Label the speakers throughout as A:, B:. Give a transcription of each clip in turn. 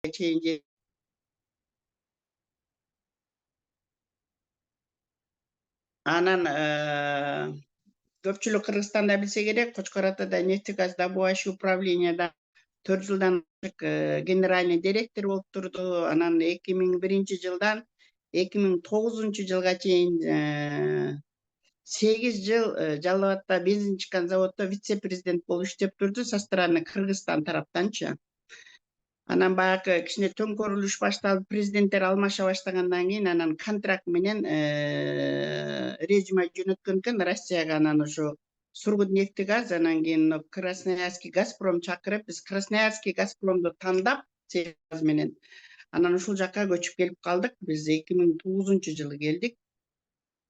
A: чейин анан көпчүлүк Кыргызстанда билсе керек, Кочкор Атада нефтегаз добывающий управленияда 4 жылдан генеральный директор болуп турду. Анан 2001 жылдан 2009 жылга чейин 8 жыл Жалал Абадта бензин чыккан заводдо вице-президент болуп иштеп турду со стороны Кыргызстан тараптанчы. Анан баягы кичине төңкөрүлүш башталып, президенттер алмаша баштагандан кийин анан контракт менен резюме жөнөткөн экен Россияга. Анан ошо Сургутнефтегаз, анан кийин Красноярский Газпром чакырып, биз Красноярский Газпромду тандап сыйгаз менен анан ушул жакка көчүп келип калдык. Биз 2009 жылы келдик.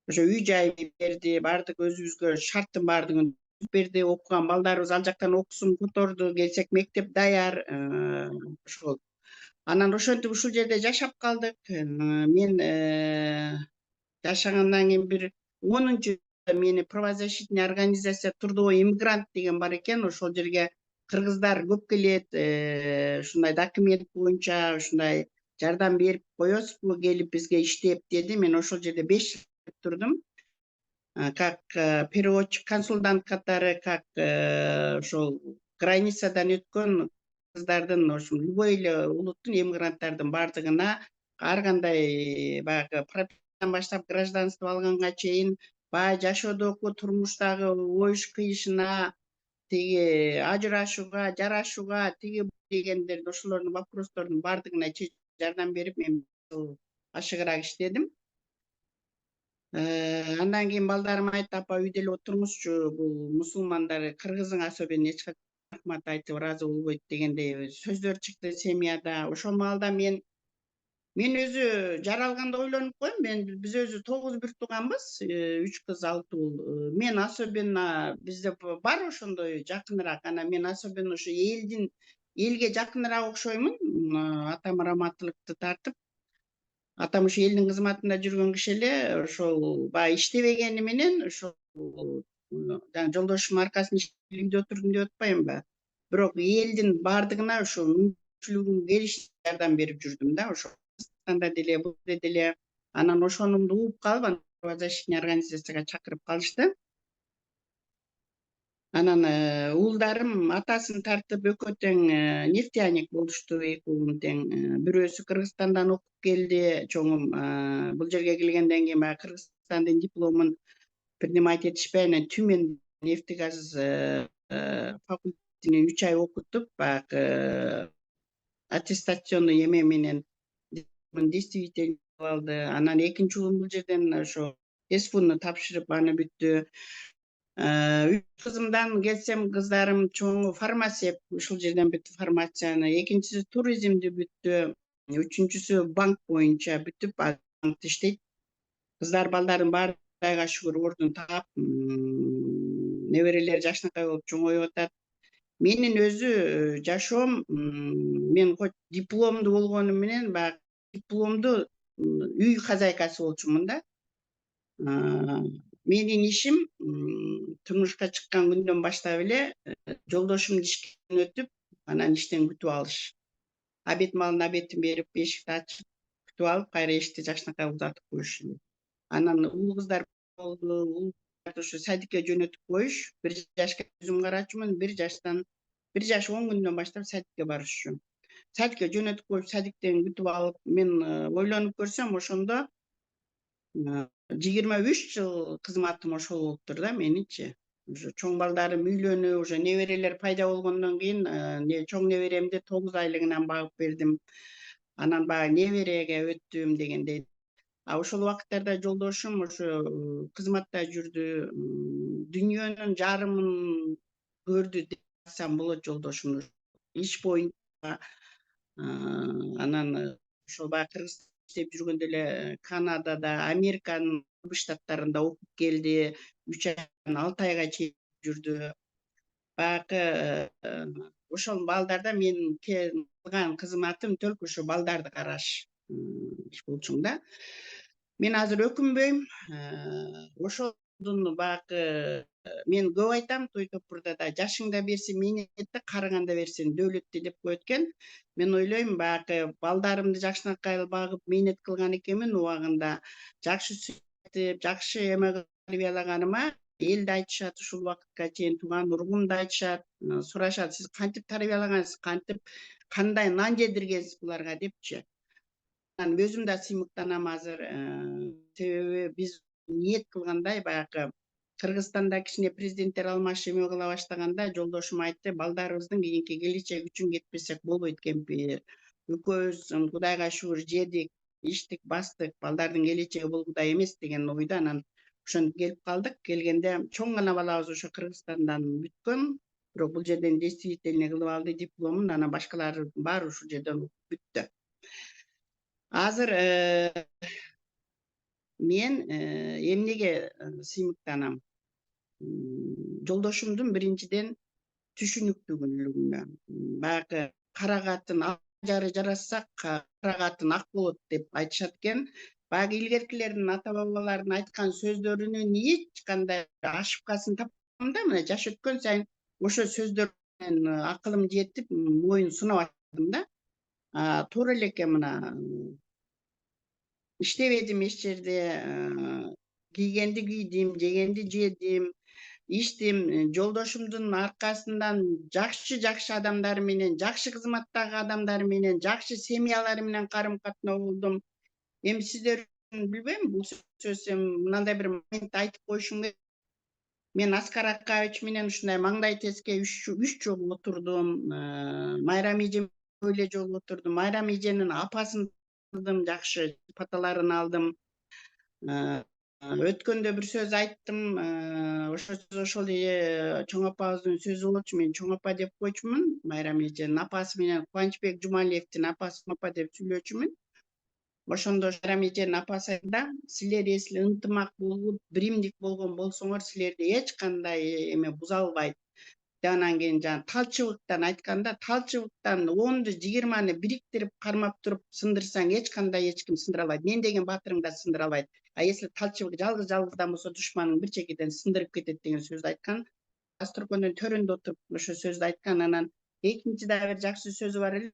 A: Ошо үй жай берди, баардык өзүбүзгө шарттын баардыгын берди. Окуган балдарыбыз ал жактан окусун, которду, келсек мектеп даяр. Ошол. Анан ошентип ушул жерде жашап калдык. Мен жашагандан кийин бир 10-жылда мени правозащитный организация трудовой иммигрант деген бар экен. Ошол жерге кыргыздар көп келет. Ушундай документ боюнча ушундай жардам берип коесузбу, келип бизге иштеп деди. Мен ошол жерде 5 жыл турдум. Как переводчик, консультант катары, как ошол границадан өткөн кыздардын, ошо любой эле улуттун эмигранттардын баардыгына ар кандай баягы пропискадан баштап гражданство алганга чейин баягы жашоодогу, турмуштагы ой кыйышына, тиги ажырашууга, жарашууга, тиги дегендерди, ошолордун вопростордун баардыгына жардам берип, мен ашыгыраак иштедим. Андан кийин балдарым айтты, апа үйдө эле отурмузчу, бул мусулмандар кыргызың особенно эч качан рахмат айтып ыраазы болбойт дегендей сөздөр чыкты семьяда. Ошол маалда мен өзү жаралганда ойлонуп коем. Биз өзү 9 бир тууганбыз, 3 кыз 6 уул. Мен особенно бизде бар ошондой жакыныраак. Анан мен особенно ошо элге жакыныраак окшоймун. Атам раматтылыкты тартып, атам ушу элдин кызматында жүргөн киши эле. Ошол баягы иштебегени менен ошол жана жолдошумдун аркасында үйдө отурдум деп атпаймынбы. Бирок элдин баардыгына ошо мүмкүнчүлүгүм келишинче жардам берип жүрдүм да. Ошо Кыргызстанда деле, бул жерде деле. Анан ошонумду угуп калып, анан правозащитный организацияга чакырып калышты. Анан уулдарым атасын тартып экөө тең нефтяник болушту, 2 уулум тең. Бирөөсү Кыргызстандан окуп келди, чоңум. Бул жерге келгенден кийин баягы Кыргызстандын дипломун принимать этишпей, анан Тюмень нефтегаз факультетине 3 ай окутуп, баягы аттестационный эме менен действительный алды. Анан экинчи уулум бул жерден ошо СФУны тапшырып, аны бүттү. 3 кызымдан келсем, кыздарым чоңу фармация, ушул жерден бүттү фармацияны. Экинчиси туризмди бүттү. Үчүнчүсү банк боюнча бүтүп, банкта иштейт. Кыздар балдарын баары Кудайга шүгүр ордун таап, неберелер жашынакай болуп чоңоюп атат. Менин өзү жашоом, мен хоть дипломду болгону менен баягы дипломду үй хозяйкасы болчумун да. Менин ишим турмушка чыккан күндөн баштап эле жолдошумду ишкен өтүп, анан иштен күтүп алыш. Обед маалында обедин берип, эшикти ачып, күтүп алып, кайра эшикти жакшынакай узатып коюш. Анан уул кыздар болду, уулдарды ошо садикке жөнөтүп коюш. 1 жашка өзүм карачумун, 1 жаш 10 күндөн баштап садикке барышчу. Садикке жөнөтүп коюп, садиктен күтүп алып, мен ойлонуп көрсөм, ошондо 23 жыл кызматым ошол болуптур да менинчи. Уже чоң балдарым үйлөнүп, уже неберелер пайда болгондон кийин, чоң неберемди 9 айлыгынан багып бердим. Анан баягы небереге өттүм дегендей. Ошол убакыттарда жолдошум ошо кызматта жүрдү. Дүйнөнүн жарымын көрдү деп айтсам болот жолдошум. Иш боюнча. Анан ошол баягы Кыргызстанда иштеп жүргөндө эле Канадада, Американын штаттарында окуп келди. 3 айдан 6 айга чейин жүрдү. Баягы ошол балдарда мен кылган кызматым төлкө ошо балдарды караш иш болчумун да. Мен азыр өкүнбөйм. Ошол Bagы мен көп айтам той топурда да жашыңда берсең мээнетти, карыганда берсең дөөлөттү деп коет экен. Мен ойлойм багы балдарымды жакшынакай багып мээнет кылган экенмин убагында. Жакшы сүйтүп, жакшы эме кылып тарбиялаганыма эл да айтышат ушул убакытка чейин, тууган ургум да айтышат, сурашат, сиз кантип тарбиялагансыз, кантип кандай нан жедиргенсиз буларга депчи. Өзүм да сыймыктанам азыр. Себеби биз ниет кылгандай баягы Кыргызстанда кичине президенттер алмашып эме кыла баштаганда жолдошум айтты, балдарыбыздын кийинки келечеги үчүн кетпесек болбойт кемпир. Экөөбүз Кудайга шүгүр жедик, иштик, бастык, балдардын келечеги болгудай эмес деген ойдо анан ошентип келип калдык. Келгенде чоң гана балабыз ошо Кыргызстандан бүткөн, бирок бул жерден действительный кылып алды дипломун, анан башкалары баары ушул жерден бүттү. Азыр мен эмнеге сыймыктанам? Жолдошумдун биринчиден түшүнүктүүлүгүнө. Баягы кара катын ак жары жаратсак, кара катын ак болот деп айтышат экен. Баягы илгеркилердин, ата бабалардын айткан сөздөрүнүн эч кандай ошибкасын таппам да, мына жаш өткөн сайын ошо сөздөр менен акылым жетип, моюн сунап баштадым да. Туура эле экен, мына иштебедим эч жерде, кийгенди кийдим, жегенди жедим, иштим. Жолдошумдун аркасынан жакшы адамдар менен, жакшы кызматтагы адамдар менен, жакшы семьялары менен карым катноо болдум. Эми сиздер билбейм, бул сөз мындай бир моментте айтып коюшуң керек. Мен Аскар Акаевич менен ушундай маңдай теске 3 жолу отурдум. Майрам эжем эле жолу отурдум. Майрам эженин апасын tanıdım, жакшы паталарын алдым. Өткөндө бир сөз айттым. Ошо сөз ошол эле чоң апабыздын сөзү болчу. Мен чоң апа деп койчумун. Майрам эженин апасы менен Кубанычбек Жумалиевдин апасын апа деп сүйлөчүмүн. Ошондо Майрам эженин апасы айтты, силер эсли ынтымак болуп, биримдик болгон болсоңор, силерди эч кандай эме буза албайт. Анан кийин талчыбыктан айтканда, талчыбыктан 10-ду 20-ны бириктирип кармап туруп сындырсаң эч кандай эч ким сындыра албайт. Мен деген батырың да сындыра албайт. Если талчыбык жалгыздан болсо душманың бир чекеден сындырып кетет деген сөздү айткан. Астркөндүн төрүндө отуруп ошо сөздү айткан. Анан экинчи дагы бир жакшы сөзү бар эле.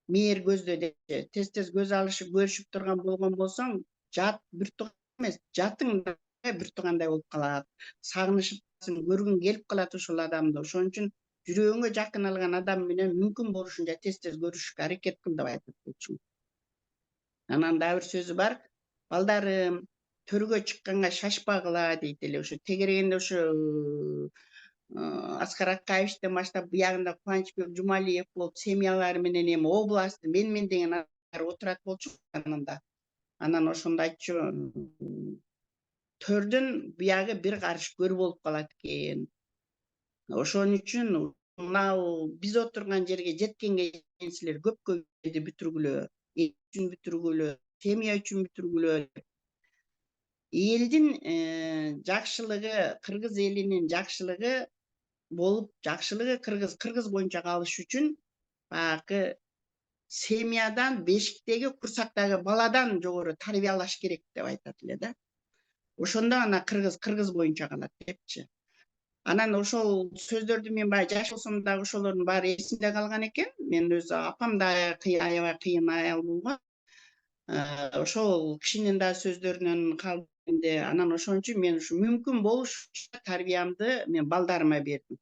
A: Мээр көздө депчи. Тез көз алышып, көрүшүп турган болгон болсоң, жат бир тууган эмес, жатың да бир туугандай болуп калат. Сагынышып көргүң келип калат ошол адамды. Ошон үчүн жүрөгүңө жакын алган адам менен мүмкүн болушунча тез көрүшүшкө аракет кыл деп айтып койчумун. Анан дагы бир сөзү бар. Балдарым, төргө чыкканга шашпагыла дейт эле. Ошо тегерегенде ошо Аскар Акаевичтен баштап буягында Кубанычбек Жумалиев болуп, семьялары менен эми область мен деген адамдар отурат болчу анында. Анан ошондо айтчу, төрдүн буягы бир карыш көр болуп калат экен. Ошон үчүн мынау биз отурган жерге жеткенге чейин силер көпкө бүтүргүлө, эл үчүн бүтүргүлө, семья үчүн бүтүргүлө. Элдин жакшылыгы, кыргыз элинин жакшылыгы болуп, жакшылыгы кыргыз боюнча калыш үчүн баягы семьядан, бешиктеги, курсактагы баладан жогору тарбиялаш керек деп айтат эле да. Ошондо ана кыргыз боюнча калат депчи. Анан ошол сөздөрдү мен баягы жаш болсом дагы ошолордун баары эсимде калган экен. Мен өзү апам да аябай кыйын аял болгон. Ошол кишинин да сөздөрүнөн калдым. Анан ошон үчүн мен ушу мүмкүн болушунча тарбиямды мен балдарыма бердим.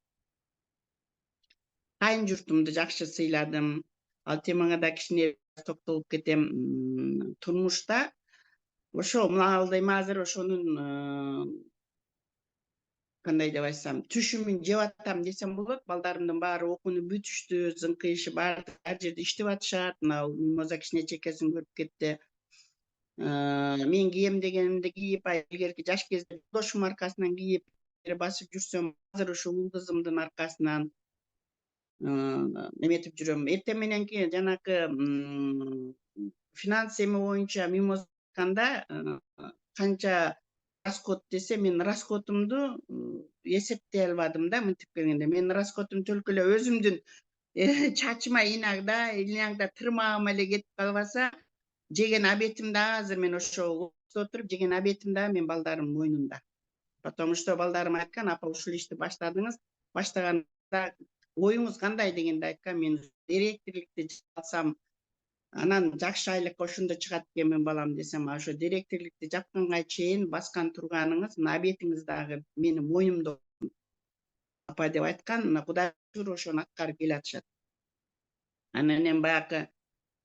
A: Кайын журтумду жакшы сыйладым. Ал темага да кичине токтолуп кетем. Турмушта ошо мына эми азыр ошонун кандай деп айтсам, түшүмүн жеп атам десем болот. Балдарымдын баары окууну бүтүштү, зыңкыйышы бар жерде иштеп атышат. Мына Мимоза кичине чекесин көрүп кетти. Мен кийем дегенимди кийип, илгерки жаш кезде жолдошум аркасынан кийип басып жүрсөм, азыр ушу уул кызымдын аркасынан эметип жүрөм. Эртең мененки жанакы финанс эме боюнча Мимоза айтканда, канча расход десе, мен расходумду эсептей албадым да, мынтип келгенде. Мен расходум төлкө эле өзүмдүн чачыма инагда тырмагыма эле кетип калбаса, жеген абетим да азыр мен ошо отуруп жеген абетим да мен балдарымдын мойнунда. Потому что балдарым айткан, апа ушул ишти баштадыңыз, баштаганда оюңуз кандай дегенде айткан, мен директорлукты алсам, анан жакшы айлыкка ошондо чыгат экенмин балам десем, ошо директорлукты жапканга чейин баскан турганыңыз, мына абетиңиз дагы менин моюнумда апа деп айткан, мына Кудай шүгүр ошону аткарып келатышат. Анан эми баягы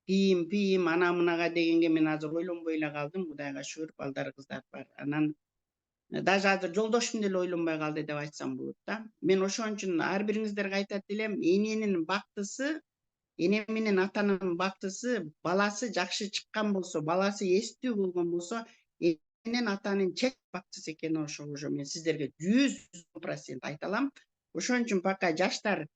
A: кийим, ана мынага дегенге мен азыр ойлонбой эле калдым, Кудайга шүгүр, балдар кыздар бар. Анан даже азыр жолдошум деле ойлонбой калды деп айтсам болот да. Мен ошон үчүн ар бириңиздерге айтат элем, эненин бактысы, эне менен атанын бактысы, баласы жакшы чыккан болсо, баласы эстүү болгон болсо, эне менен атанын чек бактысы экени ошо мен сиздерге 100% айта алам. Ошон үчүн пока жаштар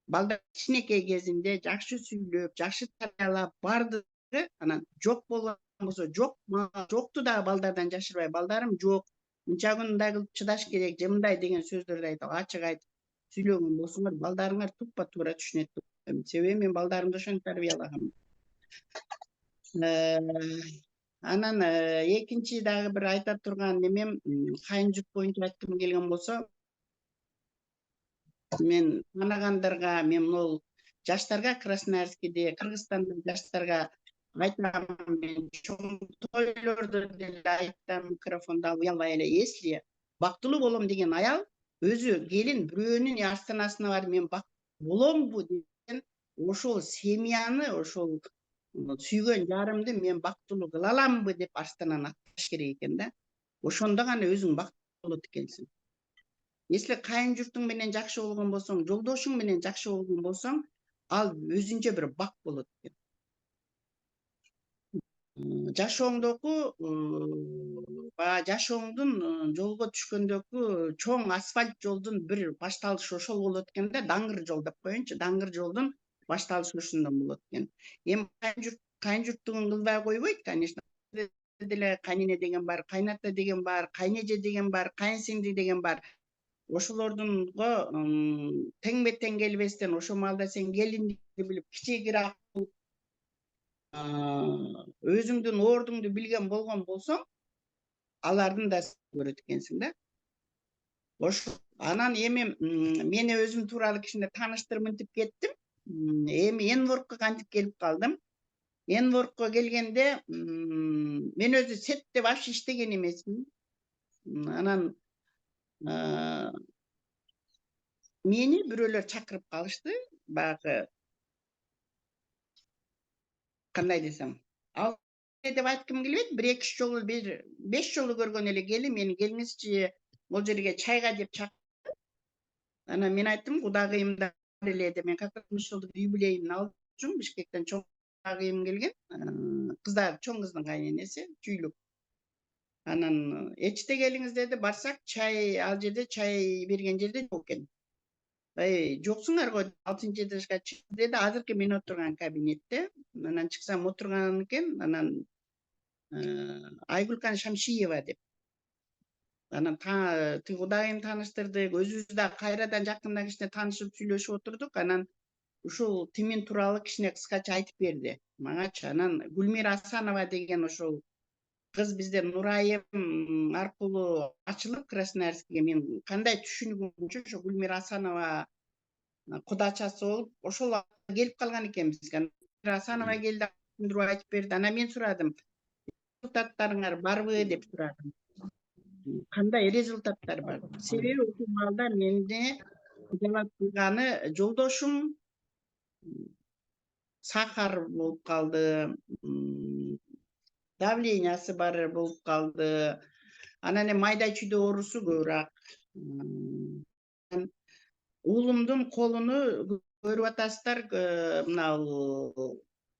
A: балдар кичинекей кезинде жакшы сүйлөп, жакшы тарбиялап, бардыгы анан жок болгон болсо жокту дагы балдардан жашырбай, балдарым жок, мынча күн мындай кылып чыдаш керек же мындай деген сөздөрдү айтып, ачык айтып сүйлөгөн болсоңор, балдарыңар туппа туура түшүнөт деп ойлойм. Себеби мен балдарымды ошентип тарбиялагам. Анан экинчи дагы бир айта турган немем, кайын журт боюнча айткым келген болсо, мен тааныгандарга, мен могул жаштарга Красноярскиде, Кыргызстанда жаштарга айтам, мен чоң тойлордо деле айтам, микрофонду алып уялбай эле, если бактылуу болом деген аял өзү келин бирөөнүн астанасына барып мен бактылуу боломбу деген ошол семьяны, ошол сүйгөн жарымды мен бактылуу кыла аламбы деп астананы атташ керек экен да. Ошондо гана өзүң бактылуу болот экенсиң. Если кайын журтуң менен жакшы болгон болсоң, жолдошуң менен жакшы болгон болсоң, ал өзүнчө бир бак болот экен. Жашооңдогу баягы жашооңдун жолго түшкөндөгү чоң асфальт жолдун бир башталышы ошол болот экен да, даңгыр жол деп коеюнчу, даңгыр жолдун башталышы ошондон болот экен. Эми кайын журттугун кылбай койбойт, конечно, деле кайнене деген бар, кайната деген бар, кайнеже деген бар, кайынсиңди деген бар. Ошолордунго теңме тең келбестен, ошол маалда сен келиндикти билип, кичигирээк өзүңдүн ордуңду билген болгон болсоң, алардын да көрөт экенсиң да. Ошо анан эми мени өзүм тууралуу кичине тааныштырып мынтип кеттим. Эми Энворкко кантип келип калдым? Энворкко келгенде мен өзү сетте вообще иштеген эмесмин. Анан мени бирөөлөр чакырып калышты. Баягы кандай десем, ал деп айткым келбейт, 1-2 жолу, 5 жолу көргөн эле келин мени, келиңизчи бул жерге чайга деп чакырды. Анан мен айттым, кудагыйымда бар эле деп, мен 60 жылдык юбилейимди алып жүрүм, Бишкектен чоң кудагыйым келген, кыздар, чоң кыздын кайненеси, чүйлүк. Анан эчте келиңиз деди, барсак, чай, ал жерде чай берген жерде жок экен. Жоксуңар го, 6 этажга чык деди, азыркы мен отурган кабинетте. Анан чыксам отурган экен, анан Айгулкан Шамшиева деп. Анан тиги кудайым тааныштырдык, өзүбүз да кайрадан жакында кичине таанышып сүйлөшүп отурдук. Анан ушул Тимин тууралуу кичине кыскача айтып берди магачы. Анан Гүлмира Асанова деген ошол кыз бизде Нурайым аркылуу ачылып Красноярскиге, мен кандай түшүнүгүмчө ошо Гүлмира Асанова кудачасы болуп, ошол келип калган экен бизге. Гүлмира Асанова келди, түшүндүрүп айтып берди. Анан мен сурадым, результаттарыңар барбы деп сурадым. Кандай результаттар бар? Себеби ушул маалда менде жабап турганы жолдошум сахар болуп калды, давлениясы бар болуп калды. Анан эми майда чүйдө оорусу көбүрөөк. Уулумдун колуну көрүп атасыздар, мына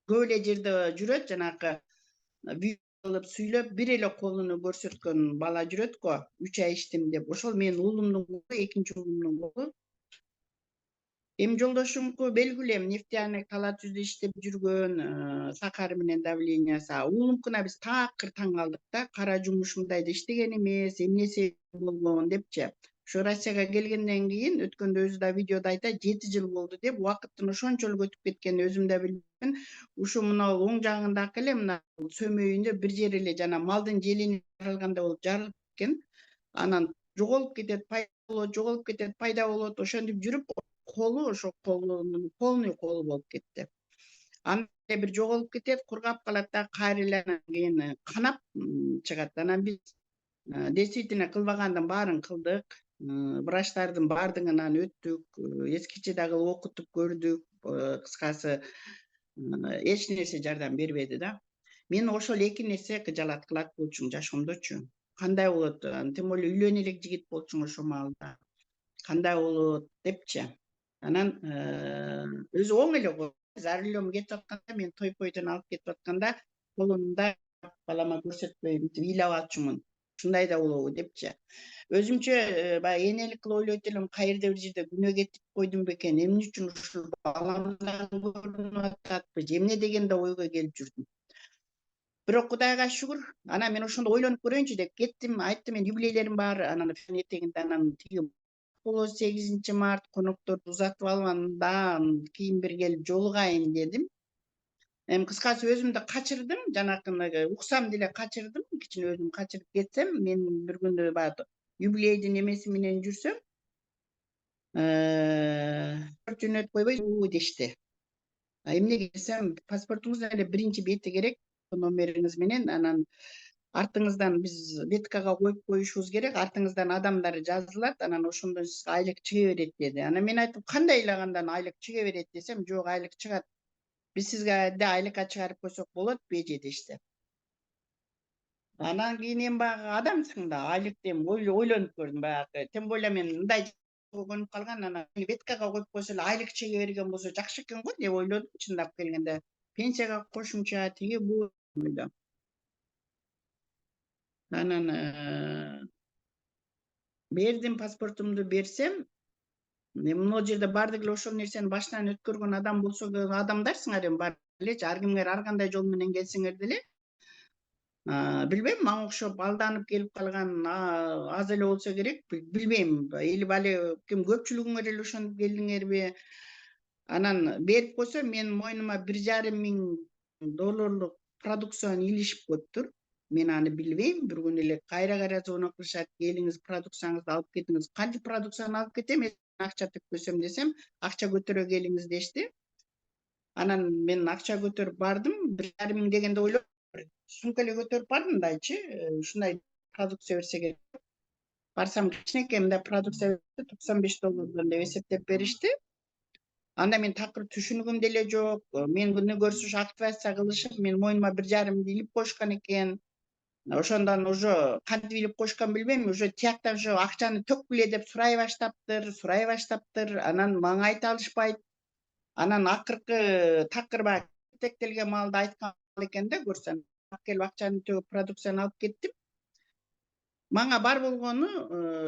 A: көп эле жерде жүрөт, жанагы кылып сүйлөп, бир эле колуну көрсөткөн бала жүрөт го, 3 ай иштим деп. Ошол менин уулумдун колу, экинчи уулумдун колу. Эми жолдошумку белгилүү, эми нефтяник Тала Түздө иштеп жүргөн, сахары менен давлениясы. Уулумкуна биз такыр таң калдык да, кара жумуш мындайда иштеген эмес, эмнеси болгон депчи. Ошо Россияга келгенден кийин, өткөндө өзү да видеодо айтат, 7 жыл болду деп, убакыттын ошончолук өтүп кеткенин өзүм да билбеймин. Ушу мына оң жагындагы эле мына сөмөйүндө бир жери эле жана малдын желини жарылгандай болуп жарылып кеткен. Анан жоголуп кетет, пайда болот, жоголуп кетет, пайда болот. Ошентип жүрүп, колу ошо колунун полный колу болуп кетти. Анан бир жоголуп кетет, кургап калат да, кайра эле анан кийин канап чыгат. Анан биз действительно кылбагандын баарын кылдык. Врачтардын баардыгынан өттүк, эскиче дагы окутуп көрдүк. Кыскасы, эч нерсе жардам бербеди да. Мен ошол эки нерсе кыжалат кылат болчумун жашоомдочу. Кандай болот, тем более үйлөнө элек жигит болчуң ошол маалда. Кандай болот депчи. Анан өзү оң эле го. За рулем кетип атканда, мен той-пойдон алып кетип атканда, колумда балама көрсөтпөй мынтип ыйлап алчумун. Ушундай да болобу депчи. Өзүмчө баягы энелик кылып ойлойт элем, кайерде бир жерде күнөө кетип койдум бекен, эмне үчүн ушул баламдан көрүнүп ататпы же эмне деген да ойго келип жүрдүм. Бирок Кудайга шүгүр, анан мен ошондо ойлонуп көрөйүнчү деп кеттим, айттым, мен юбилейлерим бар, анан эртегинде анан тиги болот 8-март конокторду узатып алып, андан кийин бир келип жолугайын дедим. Кыскасы өзүмдү качырдым, жанакы уксам деле качырдым, кичине өзүм качырып кетсем, мен бир күндү баягы юбилейдин эмеси менен жүрсөм, жөнөтүп койбой дешти. Эмнеге десем, паспортуңуздун эле биринчи бети керек, номериңиз менен, анан артыңыздан биз веткага коюп коюшубуз керек, артыңыздан адамдар жазылат, анан ошондон сизге айлык чыга берет деди. Анан мен айттым, кандай ыйлагандан айлык чыга берет десем, жок, айлык чыгат. Биз сизге да айлыкка чыгарып койсок болот беже дешти. Анан кийин эми баягы адамсың да, айлыкты эми ойлонуп көрдүм баягы. Тем более мен мындай көрүнүп калган, анан веткага коюп койсо эле айлык чыга берген болсо жакшы экен го деп ойлодум, чындап келгенде. Пенсияга кошумча тиги бул ойдо. Анан бердим паспортумду берсем, могу жерде баардык эле ошол нерсени башынан өткөргөн адам болсо адамдарсыңар эми баары элечи, ар кимге ар кандай жол менен келсеңер деле. Билбейм, мага окшоп алданып келип калган аз эле болсо керек, билбейм. Или бале ким көпчүлүгүңөр эле ошентип келдиңерби? Анан берип койсо, менин мойнума $1,500 продукцияны илишип коюптур. Мен аны билбейм. Бир күнү эле кайра звонок кылышат, келиңиз, продукцияңызды алып кетиңиз. Канча продукцияны алып кетем, акча төкпөсөм десем, акча көтөрө келиңиз дешти. Анан мен акча көтөрүп бардым, $1,500 дегенде ойлоп, сумка эле көтөрүп бардым дачы, ушундай продукция берсе керек. Барсам, кичинекей мындай продукция $95 деп эсептеп беришти. Анда мен такыр түшүнгүм деле жок. Мен күнү көрсүш активация кылышып, мен мойнума $1,500 илип коюшкан экен. Ошондон уже кантип илип коюшкан билбейм, уже тияктан ошо акчаны төккүлө деп сурай баштаптыр. Анан мага айта алышпайт. Анан акыркы такыр баягы тектелген маалда айткан экен да, көрсөм. Келип акчаны төгүп продукцияны алып кеттим. Мага бар болгону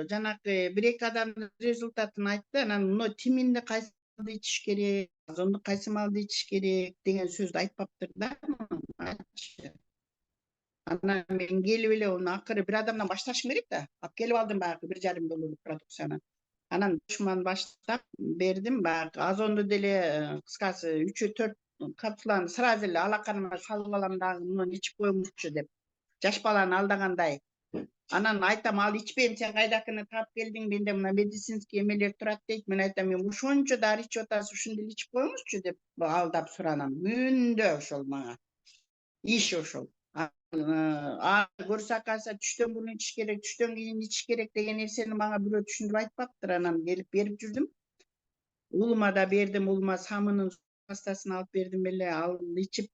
A: жанакы 1-2 адамдын результатын айтты. Анан мына тиминди кайсы малды ичиш керек, озонду кайсы малды ичиш керек деген сөздү айтпаптыр да. Анан мен келип эле акыры бир адамдан башташым керек да. Алып келип алдым баягы $1,500 продукцияны. Анан башыман баштап бердим, баягы озонду деле кыскасы 3-4 капсуланы сразу эле алаканыма салып алам дагы, муну ичип коюңузчу деп. Жаш баланы алдагандай. Анан айтам, ал ичпейм, сен кайдакыны таап келдиң, менде мына медицинский эмелер турат дейт. Мен айтам, мен ушунча дары ичип атасыз, ушуну деле ичип коюңузчу деп алдап суранам. Күндө ошол мага. Иш ошол. Көрсө акаса түштөн мурун ичиш керек, түштөн кийин ичиш керек деген нерсени мага бирөө түшүндүрүп айтпаптыр. Анан келип берип жүрдүм. Уулума да бердим, уулума самынын пастасын алып бердим эле, ал ичип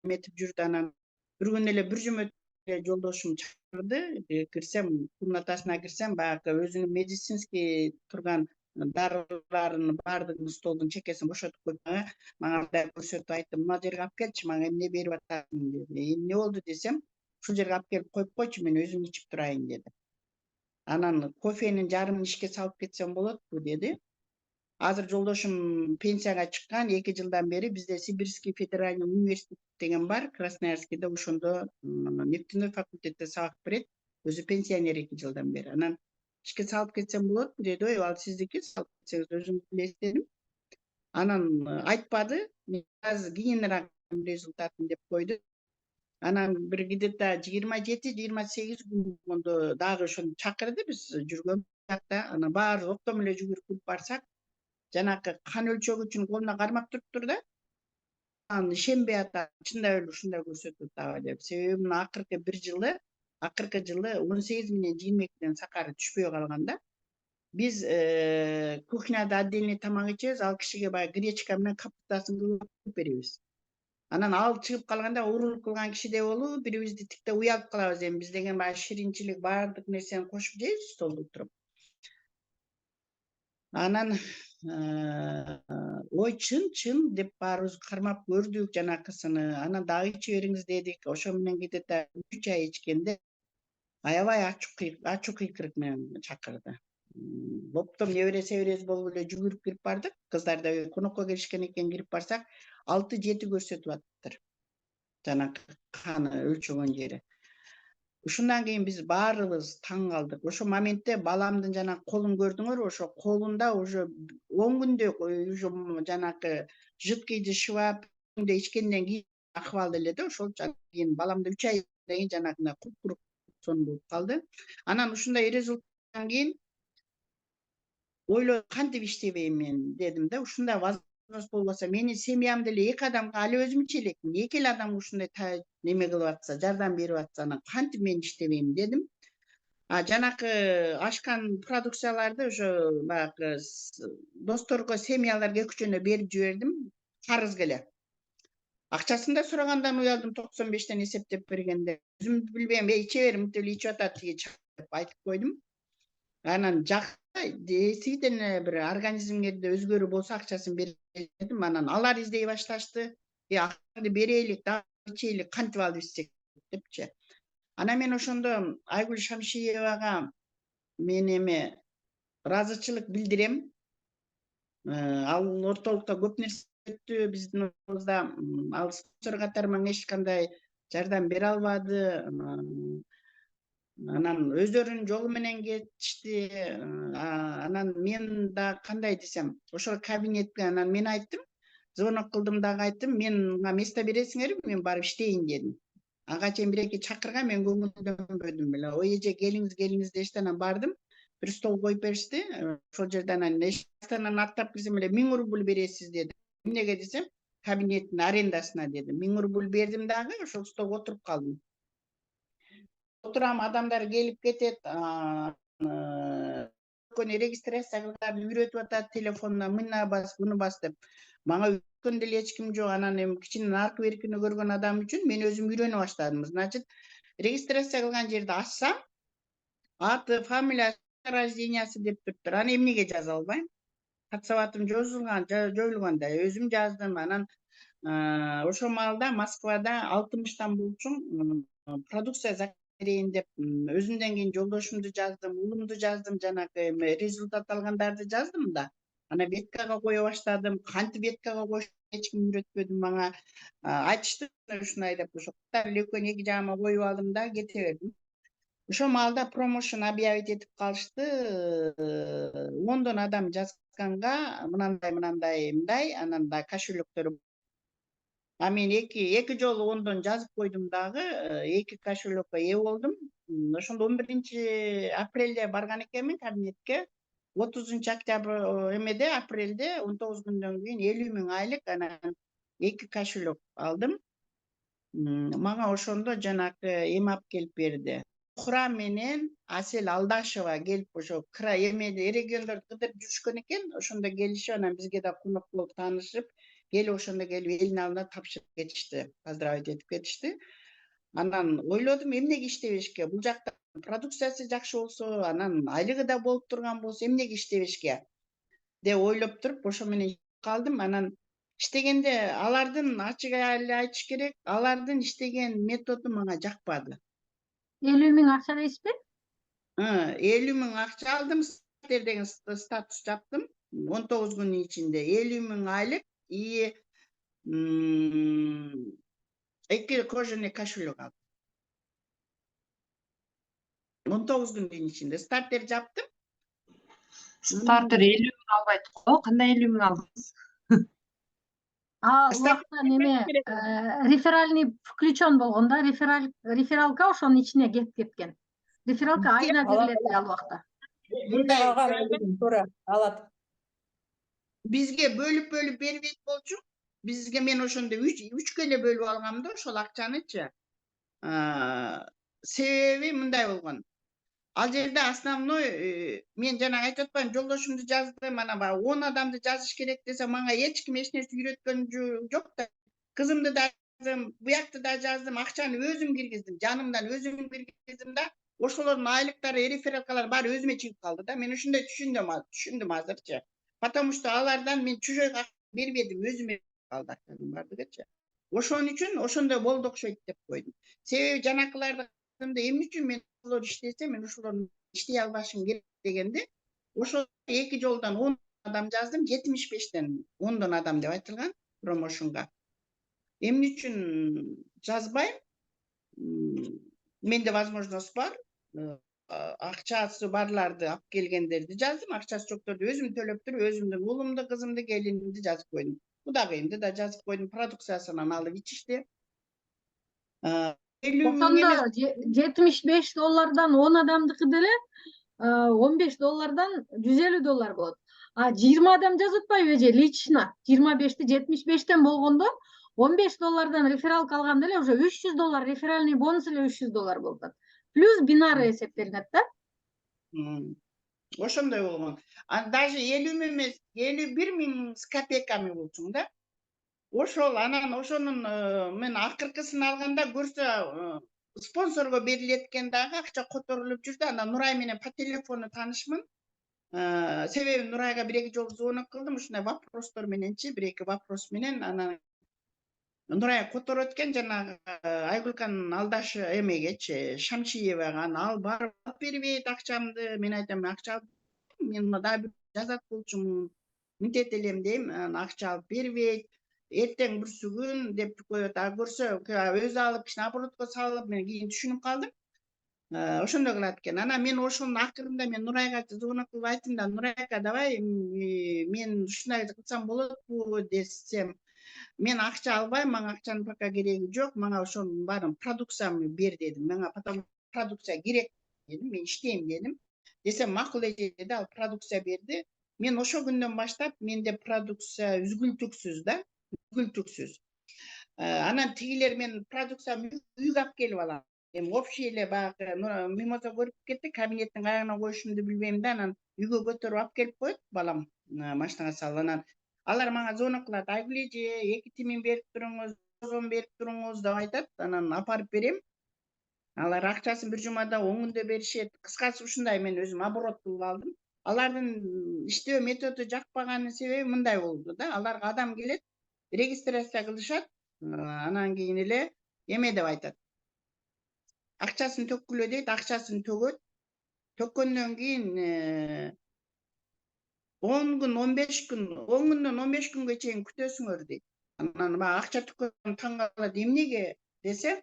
A: эметип жүрдү. Анан бир күнү эле бир жумөт жолдошум чакырды, кирсем, комнатасына кирсем, баягы өзүнүн медицинский турган дарыларын баардыгын столдун чекесин бошотуп коюп, мага мындай көрсөтүп айтты, мына жерге алып келчи, мага эмне берип атасың деди. Эмне болду десем, ушул жерге алып келип коюп койчу, мен өзүм ичип турайын деди. Анан кофенин жарымын ишке салып кетсем болотпу деди. Азыр жолдошум пенсияга чыккан, 2 жылдан бери бизде Сибирский федеральный университет деген бар, Красноярскийде, ошондо нефтяной факультетте сабак берет. Өзү пенсионер 2 жылдан бери. Анан ишке салып кетсем болот деди. Ой, ал сиздики, салып кетсеңиз өзүңүз билесиз дедим. Анан айтпады, мен аз кийинирээк результатын деп койду. Анан бир где-то 27-28 күн болгондо дагы ошону чакырды, биз жүргөн жакта. Анан баары оптом эле жүгүрүп барсак, жанакы кан өлчөгү үчүн колуна кармап туруптур да. Анан ишенбей атат, чындап эле ушундай көрсөтүп атабы деп. Себеби мына акыркы жылы 18 менен 22ден сакары түшпөй калган да. Биз кухняда отдельный тамак ичебиз, ал кишиге баягы гречка менен капустасын кылып беребиз. Анан ал чыгып калганда уурулук кылган кишидей болуп, бирибизди тикте уялып калабыз. Эми биз деген баягы ширинчилик баардык нерсени кошуп жейбиз столдо отуруп. Анан ой чын деп баарыбыз кармап көрдүк жанакысыны. Анан дагы иче бериңиз дедик. Ошо менен где-то 3 ай ичкенде аябай ачуу кыйкырык менен чакырды. Оптом небере беребиз болуп эле жүгүрүп кирип бардык. Кыздар да конокко келишкен экен, кирип барсак 6-7 көрсөтүп аттыр. Жанакы каны өлчөгөн жери. Ушундан кийин биз баарыбыз таң калдык. Ошо моментте баламдын жанагы колун көрдүңөрбү? Ошо колунда уже 10 күндө уже жанакы жидкийди шыбап, күндө ичкенден кийин акыбалы эле да. Ошол кийин баламда 3 айдан кийин жанагындай куп-курук сон болуп калды. Анан ушундай результаттан кийин ойлодум, кантип иштебейм мен дедим да. Ушундай возможность болбосо, менин семьямды эле 2 адамга, али өзүмчө элекмин. 2 эле адамга ушундай неме кылып атса, жардам берип атса, анан кантип мен иштебейм дедим. Жанакы ашкан продукцияларды ошо баягы досторго, семьяларга экичөөнө берип жибердим, карызга эле. Акчасын да сурагандан уялдым, 95тен эсептеп бергенде. Өзүм билбейм, иче бер, мынтип эле ичип атат тиги деп айтып койдум. Анан действительно бир организмге өзгөрүү болсо акчасын берейин дедим. Анан алар издей башташты. Акчаны берелик, дагы ичелик, кантип алып ичсек депчи. Анан мен ошондо Айгүл Шамшиевага мен ыраазычылык билдирем. Ал ортолукта көп нерсе өттү биздин ордубузда. Ал спонсор катары мага эч кандай жардам бере албады. Анан өздөрүнүн жолу менен кетишти. Анан мен да кандай десем, ошол кабинетке анан мен айттым, звонок кылдым дагы айттым, менга место бересиңерби, мен барып иштейин дедим. Ага чейин бир-эки чакырган, мен көңүлдөнбөдүм эле. Ой эже келиңиз дешти, анан бардым. Бир стол коюп беришти. Ошол жерде анан эшиктен аттап кирсем эле 1000 рубль бересиз деди. Эмнеге десем, кабинеттин арендасына деди. 1000 рубль бердим дагы, ошол столго отуруп калдым. Отурам, адамдар келип кетет. Регистрация кылган үйрөтүп атат телефондон, мына бас, буну бас деп. Мага үйрөткөн деле эч ким жок. Анан эми кичине наркы беркини көргөн адам үчүн мен өзүм үйрөнүп баштадым. Значит, регистрация кылган жерде ачсам, аты, фамилиясы, рождениясы деп туруптур. Аны эмнеге жаза албайм? Катсабатым жоюлган да өзүм жаздым. Анан ошол маалда Москвада 60тан болчуң продукция берейин деп өзүмдөн кийин жолдошумду жаздым, уулумду жаздым, жанагы результат алгандарды жаздым да. Анан веткага кое баштадым. Кантип веткага коюшты эч ким үйрөтпөдү мага. Айтышты ушундай деп, ошо экөөнү эки жагыма коюп алдым да кете бердим. Ошол маалда промоушен объявить этип калышты. 10дон адам жазганга мындай, анан да кошелектөр. Мен эки жолу 10дон жазып койдум дагы, 2 кошелекке ээ болдум. Ошондо 11 апрелде барган экенмин кабинетке. 30 октябрь апрелде 19 күндөн кийин 50 000 айлык анан 2 кошелек алдым. Мага ошондо жанакы эми алып келип берди. Хура менен Асел Алдашева келип ошо региондорду кыдырып жүрүшкөн экен. Ошондо келишип, анан бизге да конок болуп таанышып, келип ошондо келип элдин алдына тапшырып кетишти. Поздравить этип кетишти. Анан ойлодум, эмнеге иштебешке? Бул жакта продукциясы жакшы болсо, анан айлыгы да болуп турган болсо, эмнеге иштебешке? деп ойлоп туруп, ошо менен калдым. Анан иштегенде алардын, ачык эле айтыш керек, алардын иштеген методу мага жакпады.
B: 50 000 акча дейсизби?
A: 50 000 акча алдым, деген статус жаптым. 19 күнүн ичинде 50 000 айлык и 2 кожаный кошелек алдым. 19 күндүн ичинде стартер жаптым.
B: Стартер 50 000 албайт го. Кандай 50 000 алдыңыз?
A: Ставка
B: убакта неме
A: керек.
B: реферальный включен болгон да, рефералка ошонун ичине кирип кеткен. Рефералка айына
C: Алат.
B: берилет ал убакта.
C: Мындай алган туура алат.
A: Бизге бөлүп бербейт болчу. Бизге мен ошондо 3 эле бөлүп алгам да ошол акчанычы. Себеби мындай болгон. Ал жерде основной мен жана айтып атпаймынбы, жолдошумду жаздым, ана баягы 10 адамды жазыш керек десе, мага эч ким эч нерсе үйрөткөн жок да. Кызымды да жаздым, буякты да жаздым, акчаны өзүм киргиздим, жанымдан өзүм киргиздим да, ошолордун айлыктары, рефералкалары баары өзүмө чыгып калды да. Мен ошондой түшүндүм азырчы. Потому что алардан мен чужойго бербедим, өзүмө калды акчанын баардыгычы. Ошон үчүн ошондой болду окшойт деп койдум. Себеби жанакыларды эмне үчүн мен ошолор иштесе, мен ошолордун иштей албашым керек дегенде, ошол 2 жолдон 10 адам жаздым, 75тен 10 адам деп айтылган промоушнга. Эмне үчүн жазбайм? Менде возможность бар. Акчасы барларды алып келгендерди жаздым, акчасы жокторду өзүм төлөп туруп, өзүмдүн уулумду, кызымды, келинимди жазып койдум. Кудагыйымды да жазып койдум, продукциясынан алып ичишти. 50 миң
B: Ошондо
A: эмес,
B: $75 10 адамдыкы деле $15 $150 болот. А 20 адам жазып атпайбы же лично 25ти 75тен болгондо $15 рефералка алганда эле уже $300 реферальный бонус эле $300 болуп атат. Плюс бинары эсептелинет да.
A: ошондой болгон. Даже 50 миң эмес, 51 миң с копейками болчуң да. Ошол анан ошонун мен акыркысын алганда көрсө спонсорго берилет экен дагы, акча которулуп жүрдү. Анан Нурай менен по телефону таанышмын. Себеби Нурайга 1-2 жолу звонок кылдым, ушундай вопростор мененчи, 1-2 вопрос менен анан Нурай которот экен жанагы Айгулканын алдашы эмегечи, Шамшиевага. Ал барып алып бербейт акчамды. Мен айтам, акча алып, мен дагы жазат болчумун. Мынтет элем дейм, акча алып бербейт. Эртең бүрсүгүн деп коет. А көрсө өзү алып кичине оборотко салып, мен кийин түшүнүп калдым. Ошондой кылат экен. Анан мен ошонун акырында мен Нурайга звонок кылып айттым да, Нурайга давай мен ушундай кылсам болотпу десем, мен акча албайм, мага акчанын пока кереги жок, мага ошонун баарын продукциямды бер дедим. Мага потому продукция керек дедим, мен иштейм дедим. Десем макул эже деди, ал продукция берди. Мен ошол күндөн баштап менде продукция үзгүлтүксүз да, үзгүлтүксүз. Анан тигилер мен продукциямды үйгө алып келип алам. Эми общий эле баягы Мимоза көрүп кетти, кабинеттин каягына коюшумду билбейм да, анан үйгө көтөрүп алып келип коет балам, машинага салып. Анан алар мага звонок кылат, Айгүл эже, 2 тимин берип туруңуз, озон берип туруңуз деп айтат. Анан апарып берем. Алар акчасын бир жумада 10 күндө беришет. Кыскасы ушундай мен өзүм оборот кылып алдым. Алардын иштөө методу жакпаганын себеби мындай болду да. Аларга адам келет, регистрация кылышат, анан кийин эле эме деп айтат. Акчасын төккүлө дейт, акчасын төгөт. Төккөндөн кийин 10 күн, 15 күн, 10 күндөн 15 күнгө чейин күтөсүңөр дейт. Анан баягы акча төккөн таң калат, эмнеге десе,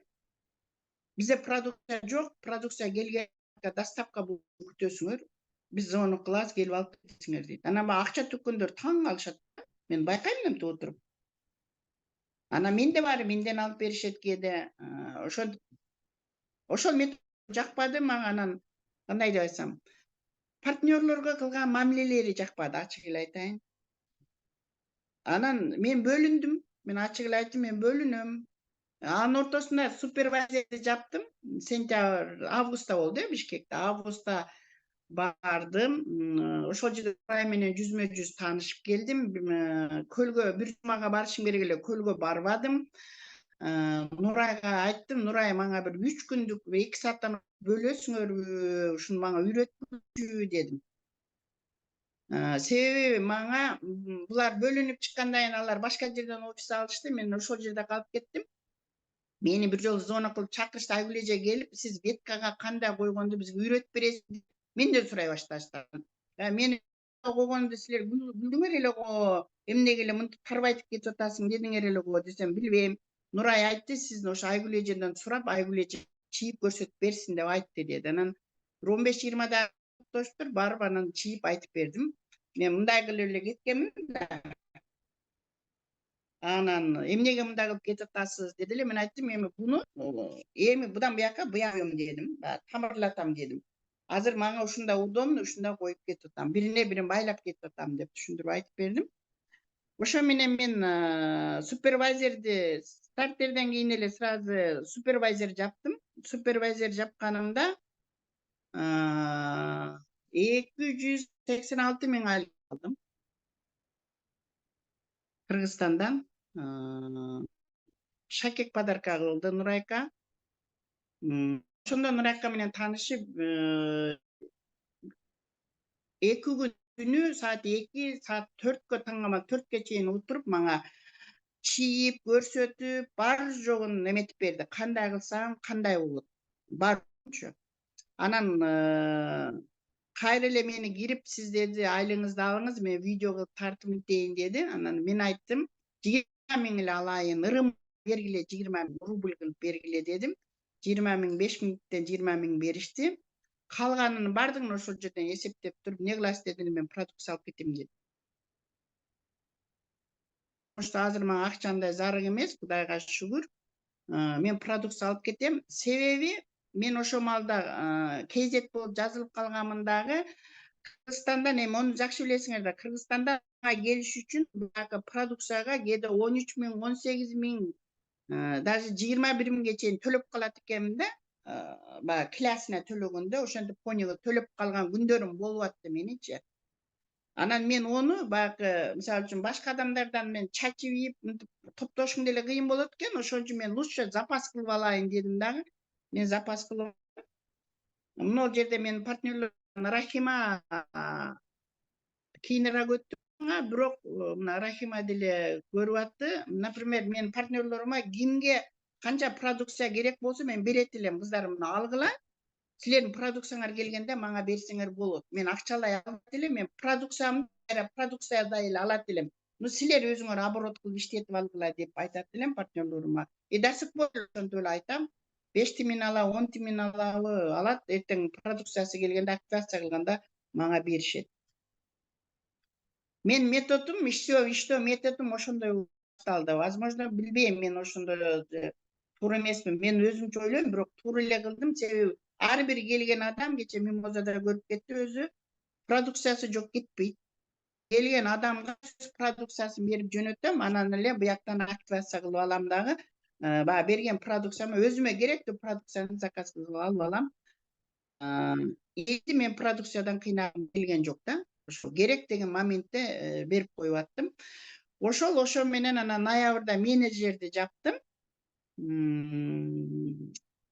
A: бизде продукция жок, продукция келгенде доставка күтөсүңөр. Биз звонок кылабыз, келип алып кетесиңер дейт. Анан баягы акча төккөндөр таң калышат. Мен байкайм мынтип отуруп. Анан менде баары менден алып беришет кээде. Ошол метод жакпады мага. Анан кандай деп айтсам, партнерлорго кылган мамилелери жакпады, ачык эле айтайын. Анан мен бөлүндүм. Мен ачык эле айттым, мен бөлүнөм. Анын ортосунда супервайзерди жаптым. Сентябрь, августта болду Бишкекте. Августта бардым. Ошол жерде Нурай менен жүзмө жүз таанышып келдим. Көлгө бир жумага барышым керек эле, көлгө барбадым. Нурайга айттым, Нурай мага бир 3 күндүк 2 сааттан бөлөсүңөрбү, ушуну мага үйрөткүлчү дедим. Себеби мага булар бөлүнүп чыккандан кийин алар башка жерден офис алышты, мен ошол жерде калып кеттим. Мени бир жолу звонок кылып чакырышты, Айгүл эже келип, сиз веткага кандай койгонду бизге үйрөтүп бересиз? Менден сурай башташты. Мени койгонду силер билдиңер эле го, эмнеге эле мынтип тарбайтып кетип атасың дедиңер эле го десем, билбейм. Нурай айтты, сиздин ошо Айгүл эжеден сурап, Айгүл эже чийип көрсөтүп берсин деп айтты деди. Анан 15-20 да тоштур барып анан чийип айтып бердим. Мен мындай кылып эле кеткенмин да. Анан эмнеге мындай кылып кетип атасыз деди эле. Мен айттым, эми буну эми будан буяка буябым дедим. Тамырлатам дедим. Азыр мага ушундай удобно, ушундай коюп кетип атам. Бирине бирин байлап кетип атам деп түшүндүрүп айтып бердим. Ошо менен мен супервайзерди стартерден кийин эле сразу супервайзер жаптым. Супервайзер жапканымда 286 миң айлык алдым. Кыргызстандан шакек подарка кылды Нурайка. Ошондо Нурайка менен таанышып, 2 күн түнү саат 2, саат 4кө таңгамал 4кө чейин отуруп мага чийип, көрсөтүп, бар жогун эметип берди. Кандай кылсам, кандай болот. Барчу. Анан кайра эле мени кирип, сиз деди, айлыгыңызды алыңыз, мен видео кылып тартып этейин деди. Анан мен айттым, 20 миң эле алайын, ырым бергиле, 20 миң рубль кылып бергиле дедим. 20 миң, 5 миңден 20 миң беришти. Калганын бардыгын ошол жерден эсептеп туруп, не кыласыз деди, мен продукция алып кетем деди. Ошто азыр мага акчандай зарык эмес, Кудайга шүгүр. Мен продукция алып кетем. Себеби мен ошо маалда KZ болуп жазылып калганмын дагы. Кыргызстандан эми ону жакшы билесиңер да, Кыргызстандан келиш үчүн баягы продукцияга кээде 13 миң, 18 миң, даже 21 миңге чейин төлөп калат экенмин да. Баягы клясына төлөгөндө ошентип понего төлөп калган күндөрүм болуп атты меничи. Анан мен onu баягы мисалы үчүн башка адамдардан мен чачып ийип топтошум деле кыйын болот экен. Ошон үчүн мен лучше запас кылып алайын дедим дагы. Мен запас кылып мына жерде менин партнерлерим Рахима кийинирээк өттү, бирок мына Рахима деле көрүп атты. Например, менин партнерлорума кимге канча продукция керек болсо мен берет элем. Кыздарымны алгыла. Силердин продукцияңар келгенде мага берсеңер болот. Мен акчалай алат элем, мен продукциядай эле алат элем. Ну силер өзүңөр оборот кылып иштетип алгыла деп айтат элем партнерлорума. До сих пор ошентип эле айтам. 5 тимин алабы, 10 тимин алабы, алат, эртең продукциясы келгенде активация кылганда мага беришет. Мен методум, иштөө методум ошондой башталды. Возможно, билбейм, мен ошондой туура эмесмин. Мен өзүмчө ойлойм, бирок туура эле кылдым. Себеби ар бир келген адам, кече Мимозада көрүп кетти өзү, продукциясы жок кетпейт. Келген адамга продукциясын берип жөнөтөм, анан эле буяктан активация кылып алам дагы. Баягы берген продукцияны өзүмө керектүү продукцияны заказ кылып алып алам. Эми мен продукциядан кыйналгым келген жок да. Ошо керек деген моментте берип коюп аттым. Ошо менен анан ноябрда менеджерди жаптым.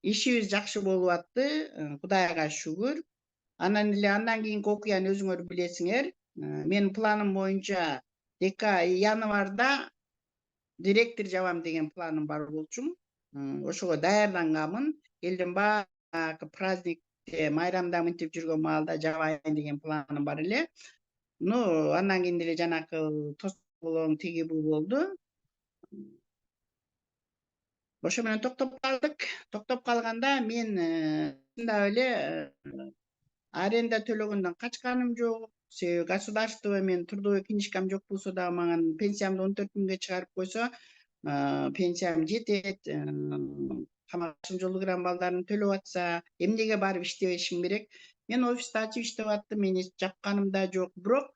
A: Ишибиз жакшы болуп атты, Кудайга шүгүр. Анан эле андан кийинки окуяны өзүңөр билесиңер. Менин планым боюнча январда директор жабам деген планым бар болчу. Ошого даярданганмын. Элдин баягы праздникте, майрамда мынтип жүргөн маалда жабайын деген планым бар эле. Ну, андан кийин деле жанакы тосполоң тиги бул болду. Ошо менен токтоп калдык. Токтоп калганда мен чындап эле аренда төлөгөндөн качканым жок. Себеби государство мен трудовой книжкам жок болсо дагы мага пенсиямды 14 миңге чыгарып койсо, пенсиям жетет. Камашым жолу кирген балдарым төлөп атса, эмнеге барып иштебешим керек? Мен офисти ачып иштеп аттым, мен эч жакканым да жок. Бирок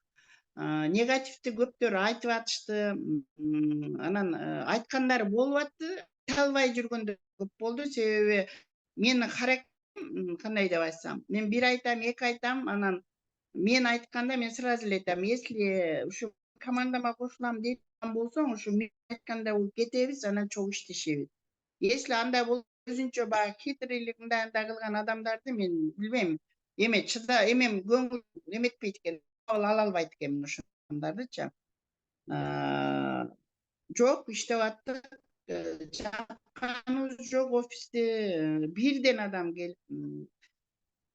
A: негативди көптөр айтып атышты. Анан айткандары болуп атты. Албай жүргөндөр көп болду. Себеби менин характерим кандай деп айтсам, мен бир айтам, эки айтам, анан мен айтканда мен сразу эле айтам, если ушу командама кошулам дейт болсоң, ушу мен айткандай болуп кетебиз, анан чогуу иштешебиз. Если андай болуп өзүнчө баягы хитрыйлык мындай кылган адамдарды мен билбейм, эмем көңүл эметпейт экен, ала албайт экенмин ошо адамдардычы. Жок, иштеп аттык. Жапканыбыз жок офисти. Бирден адам келип,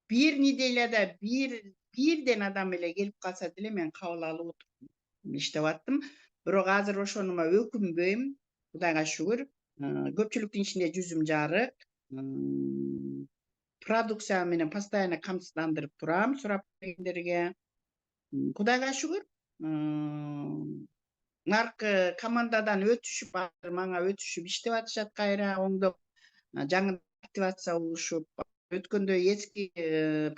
A: бир неделяда бирден адам эле келип калса деле мен кабыл алып отуруп иштеп аттым. Бирок азыр ошонума өкүнбөйм, Кудайга шүгүр. Көпчүлүктүн ичинде жүзүм жарык. Продукция менен постоянно камсыздандырып турам сурап келгендерге. Кудайга шүгүр. наркы командадан өтүшүп мага өтүшүп иштеп атышат кайра оңдоп жаңы активация болушуп өткөндө эски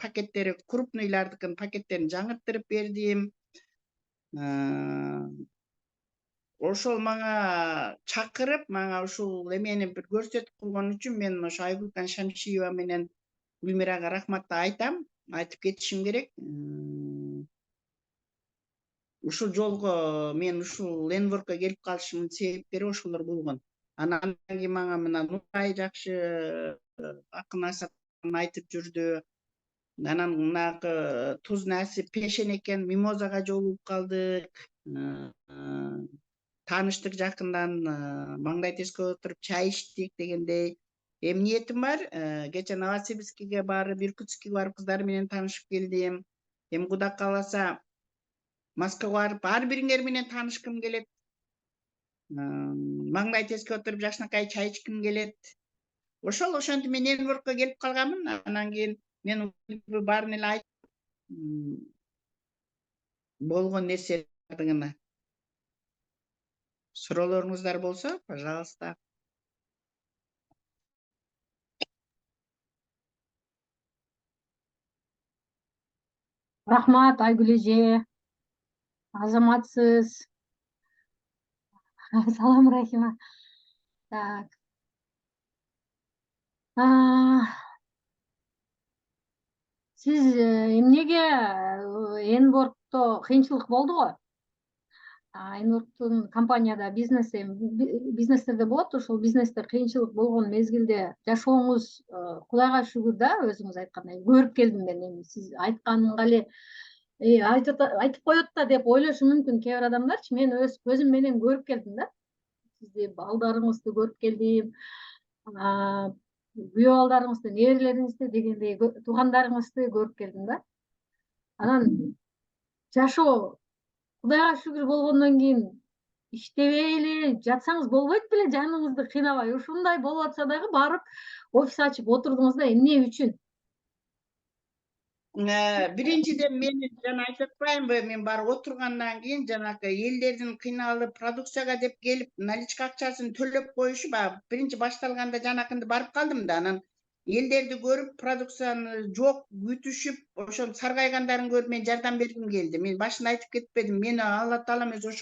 A: пакеттери крупныйлардыкын пакеттерин жаңырттырып бердим. Ошол мага чакырып мага ушул эмени бир көрсөтүп койгон үчүн мен ошо Айгулкан Шамшиева менен Гүлмирага рахматты айтам, айтып кетишим керек. Ушул жолго мен ушул Ленворкко келип калышымдын себептери ошолор болгон. Анан кийин мага мына Нурай жакшы акын асатын айтып жүрдү. Анан мынакы Туз Насип Пешен экен, Мимозага жолугуп калдык. Тааныштык жакындан маңдай тескө отуруп чай иштик дегендей. Эми ниетим бар, кече Новосибирскиге барып, Иркутскке барып кыздар менен таанышып келдим. Эми Кудай кааласа Москвага барып ар бириңер менен таанышкым келет. Маңдай тескө отуруп жакшынакай чай ичким келет. Ошентип мен Ленворкко келип калганмын. Анан кийин мен баарын эле айтып болгон нерселерди гана. Суроолоруңуздар болсо, пожалуйста.
B: Рахмат, Айгүл эже. Азаматсыз. Салам, Рахима. Так. Сиз эмнеге Энворкто кыйынчылык болдуго? Энворктун компанияда бизнестерде болот, ошол бизнесте кыйынчылык болгон мезгилде жашооңуз Кудайга шүгүр да, өзүңүз айткандай көрүп келдим мен. Эми сиз айтканга эле айтып коет да деп ойлошу мүмкүн кээ бир адамдарчы. Мен өз көзүм менен көрүп келдим да. Сизди балдарыңызды көрүп келдим. Күйөө балдарыңызды, неберелериңизди дегендей туугандарыңызды көрүп келдим да. Анан жашоо Кудайга шүгүр болгондон кийин иштебей эле жатсаңыз болбойт беле, жаныңызды кыйнабай. Ушундай болуп атса дагы барып офис ачып отурдуңуз да, эмне үчүн?
A: Биринчиден мен жана айтып атпаймынбы, мен барып отургандан кийин жанакы элдердин кыйналып продукцияга деп келип наличка акчасын төлөп коюшу биринчи башталганда жанакынды барып калдым да. Анан элдерди көрүп продукцияны жок күтүшүп, ошол саргайгандарын көрүп мен жардам бергим келди. Мен башында айтып кетпедим, мени Алла Таалам өзү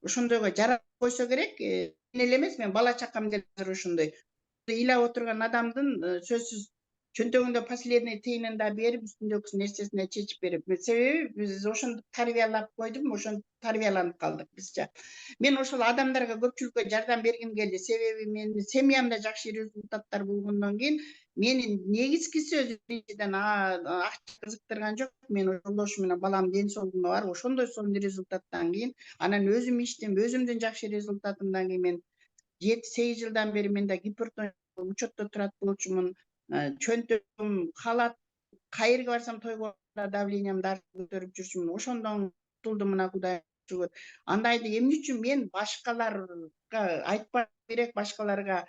A: ошондойго жаратып койсо керек. Мен эле эмес, мен бала чакам деле азыр ошондой. Ыйлап отурган адамдын сөзсүз чөнтөгүндө последний тыйынын да берип, үстүндөгү нерсесине чечип берип. Себеби биз ошентип тарбиялап койдум, ошентип тарбияланып калдык бизче. Мен ошол адамдарга көпчүлүккө жардам бергим келди. Себеби менин семьямда жакшы результаттар болгондон кийин менин негизгиси өзү биринчиден акча кызыктырган жок. Мен жолдошум менен баламдын ден соолугуна барып, ошондой сонун результаттан кийин анан өзүм иштем, өзүмдүн жакшы результатымдан кийин мен 7-8 жылдан бери менде гипертония учетто турат болчумун. Чөнтөгүм калат, кайерге барсам тойго давлениям көтөрүп жүрчүмүн. Ошондон кутулдум, мына Кудайга шүгүр. Андайды эмне үчүн мен башкаларга айтпаш керек, башкаларга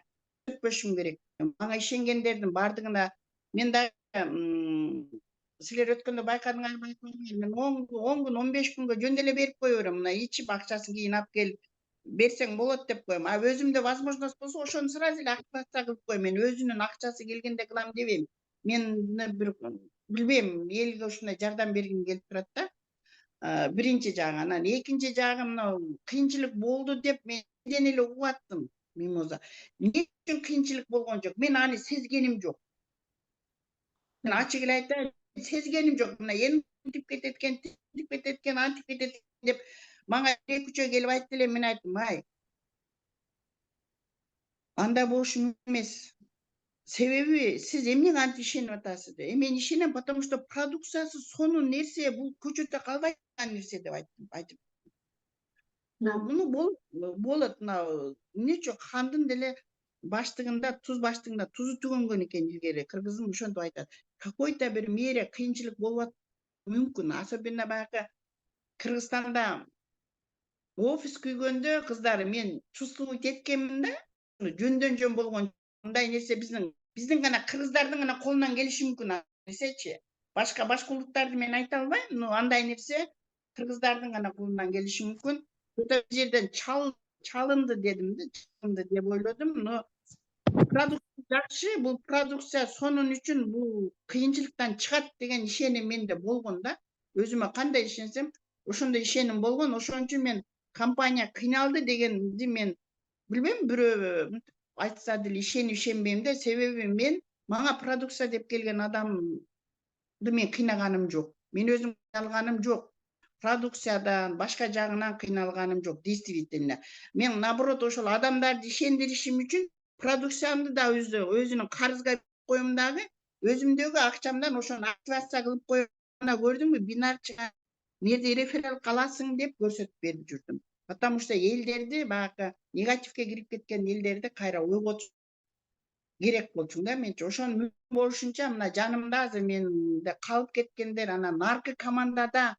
A: өтпөшүм керек. Мага ишенгендердин бардыгына мен дагы силер өткөндө байкадыңарбы, мен 10 күн 15 күнгө жөндөй берип кое берем. Мына ичип акчасын кийин алып келип берсең болот деп коем. Өзүмдө возможность болсо ошону сразу эле активация кылып коем. Мен өзүнүн акчасы келгенде кылам дебейм. Мен бир билбейм, элге ушундай жардам бергим келип турат да. Биринчи жагы. Анан экинчи жагы мына кыйынчылык болду деп мен эле угуп аттым. Мимоза. Эмне үчүн кыйынчылык болгон жок? Мен аны сезгеним жок. Мен ачык эле айтайын, сезгеним жок. Мына антип кететкен, антип кетет деп мага 2-3 келип айтты эле, мен айттым, андай болушу мүмкүн эмес. Себеби сиз эмнеге антип ишенип атасыз деп. Мен ишенем, потому что продукциясы сонун нерсе, бул көчөттө калбай турган нерсе деп айтып. Муну болот, мына эмне үчүн кандын деле баштыгында, тузу түгөнгөн экен илгери. Кыргызым ошентип айтат. Какой-то бир мере кыйынчылык болуп мүмкүн. Особенно баягы Кыргызстанда офис күйгөндө кыздар мен чувствовать эткенмин да. Жөндөн жөн болгон мындай нерсе биздин гана кыргыздардын гана колунан келиши мүмкүн нерсечи. Башка улуттарды мен айта албайм, но андай нерсе кыргыздардын гана колунан келиши мүмкүн. bir yerden çalındı dedim de çalındı diye oyladım. No, produksiya жақсы, bu produksiya sonun üçün bu kıyınçılıktan çıkat degen işenim mende bolgon da. Özüme kандай işensem, oşonda işenim bolgon. Oşon üçün men kompaniya kıynaldı degendi men bilmem biri айтса деле işenbeyim de sebebi men manga produksiya dep kelgen adamды men kıynaганым жок. Men özüm kıyналганым жок. Продукциядан, башка жагынан кыйналганым жок, действительно. Мен наоборот ошол адамдарды ишендиришим үчүн продукциямды да өзүнүн карызга берип коем дагы, өзүмдөгү акчамдан ошону активация кылып коем. Ана көрдүңбү, бинарчыга эмнеде реферал каласың деп көрсөтүп берип жүрдүм. Потому что элдерди баягы негативке кирип кеткен элдерди кайра ойготуш керек болчу да менчи. Ошону мүмкүн болушунча мына жанымда азыр менде калып кеткендер ана наркы командадан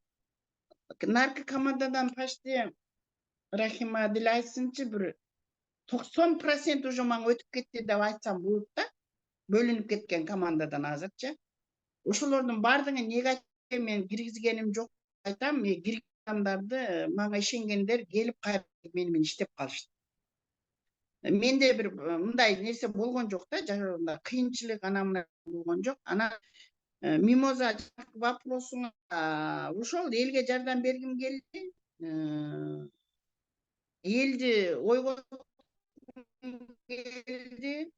A: почти Рахима деле айтсынчы бир 90% уже мага өтүп кетти деп айтсам болот да. Бөлүнүп кеткен командадан азырчы. Ошолордун баардыгын негативке мен киргизгеним жок айтам. Мен кирген адамдарды мага ишенгендер келип кайра менен иштеп калышты. Менде бир мындай нерсе болгон жок да, жашоодо кыйынчылык ана мына болгон жок. Ана Мимоза вопросуңа ошол элге жардам бергим келди. Элди ойготкум келди.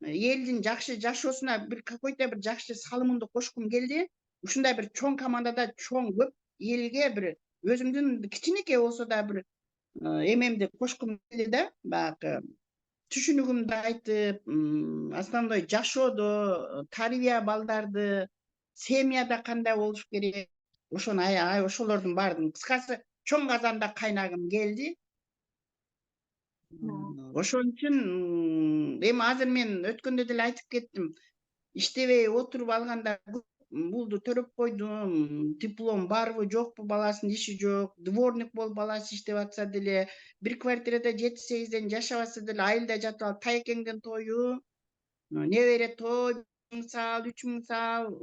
A: Элдин жакшы жашоосуна бир какой-то бир жакшы салымымды кошкум келди. Ушундай бир чоң командада чоң көп элге бир өзүмдүн кичинекей болсо да бир эмемди кошкум келди да, баягы түшүнүгүмдү айтып, основной жашоодо тарбия балдарды, семьяда кандай болуш керек, ошону ошолордун баардыгын кыскасы чоң казанда кайнагым келди. Ошон үчүн эми азыр мен өткөндө деле айтып кеттим. Иштебей отуруп алганда булду төрөп койдум. Диплом барбы жокпу, баласынын иши жок. Дворник болуп баласы иштеп атса деле, бир квартирада 7-8ден жашабаса деле айылда жатып алып тайкеңден тою, небере той, 1000 сал, 3000 сал,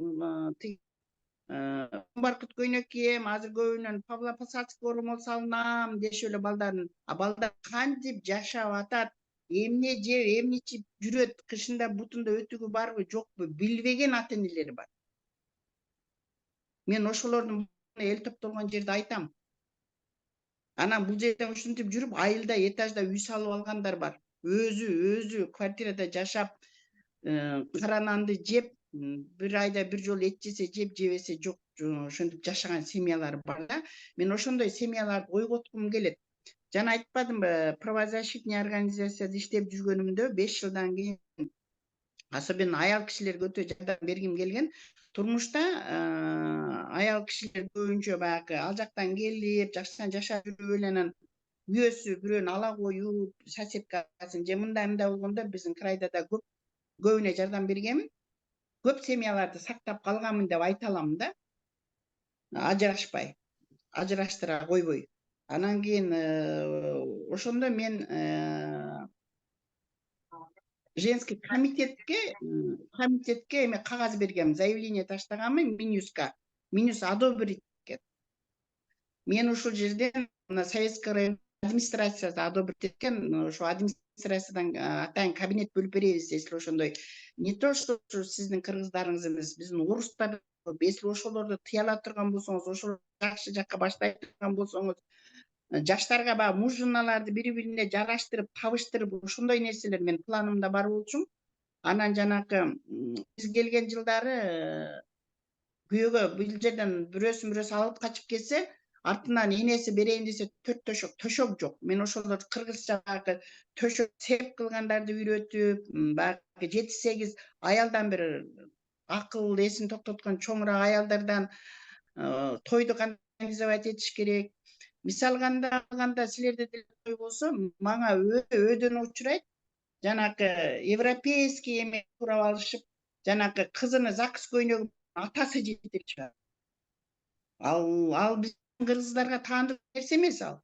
A: баркыт көйнөк кийем, азыр көбүнөн Павло-Посадский ормол салынам дешип эле балдарын. Балдар кантип жашап атат, эмне жеп, эмне ичип жүрөт, кышында бутунда өтүгү барбы, жокпу, билбеген ата-энелери бар. Мен ошолордун эл топтолгон жерде айтам. Анан бул жерден ушинтип жүрүп, айылда этажда үй салып алгандар бар. Өзү квартирада жашап, кара нанды жеп, бир айда бир жолу эт жесе жеп, жебесе жок, ошентип жашаган семьялар бар да. Мен ошондой семьяларды ойготкум келет. Жана айтпадымбы, правозащитный организацияда иштеп жүргөнүмдө 5 жылдан кийин особенно аял кишилерге өтө жардам бергим келген. Турмушта аял кишилер көбүнчө баягы ал жактан келип, жакшыдан жашап жүрүп эле анан күйөөсү бирөөнү ала коюп, соседкасын же мындай болгондо биздин крайда да көбүнө жардам бергенмин. Көп семьяларды сактап калганмын деп айта алам да. Ажырашпай, ажыраштыра койбой. Анан кийин ошондо мен женский комитетке эме кагаз бергем, заявление таштаганмын Минюска. Минюс одобрить эткен. Мен ушул жерден советский район администрациясы одобрить эткен, ошо администрациядан атайын кабинет бөлүп беребиз, если ошондой не то что сиздин кыргыздарыңыз эмес, биздин орустар, если ошолорду тыя ала турган болсоңуз, ошол жакшы жакка баштай турган болсоңуз, жаштарга баягы мужуналарды бири-бирине жараштырып, табыштырып, ошондой нерселер мен планымда бар болчу. Анан жанакы биз келген жылдары күйөөгө бул жерден бирөөсүн алып качып кетсе, артынан энеси берейин десе 4 төшөк жок. Мен ошолорду кыргызча баягы төшөк сеп кылгандарды үйрөтүп, баягы 7-8 аялдан бир акыл эсин токтоткон чоңураак аялдардан тойду кандай организовать этиш керек. Мисалга алганда силерде деле той болсо, мага өдөн учурайт. Жанакы европейский эме сурап алышып, жанакы кызыны ЗАГС көйнөгү атасы жетип чыгат. Ал биздин кыргыздарга таандык нерсе эмес ал.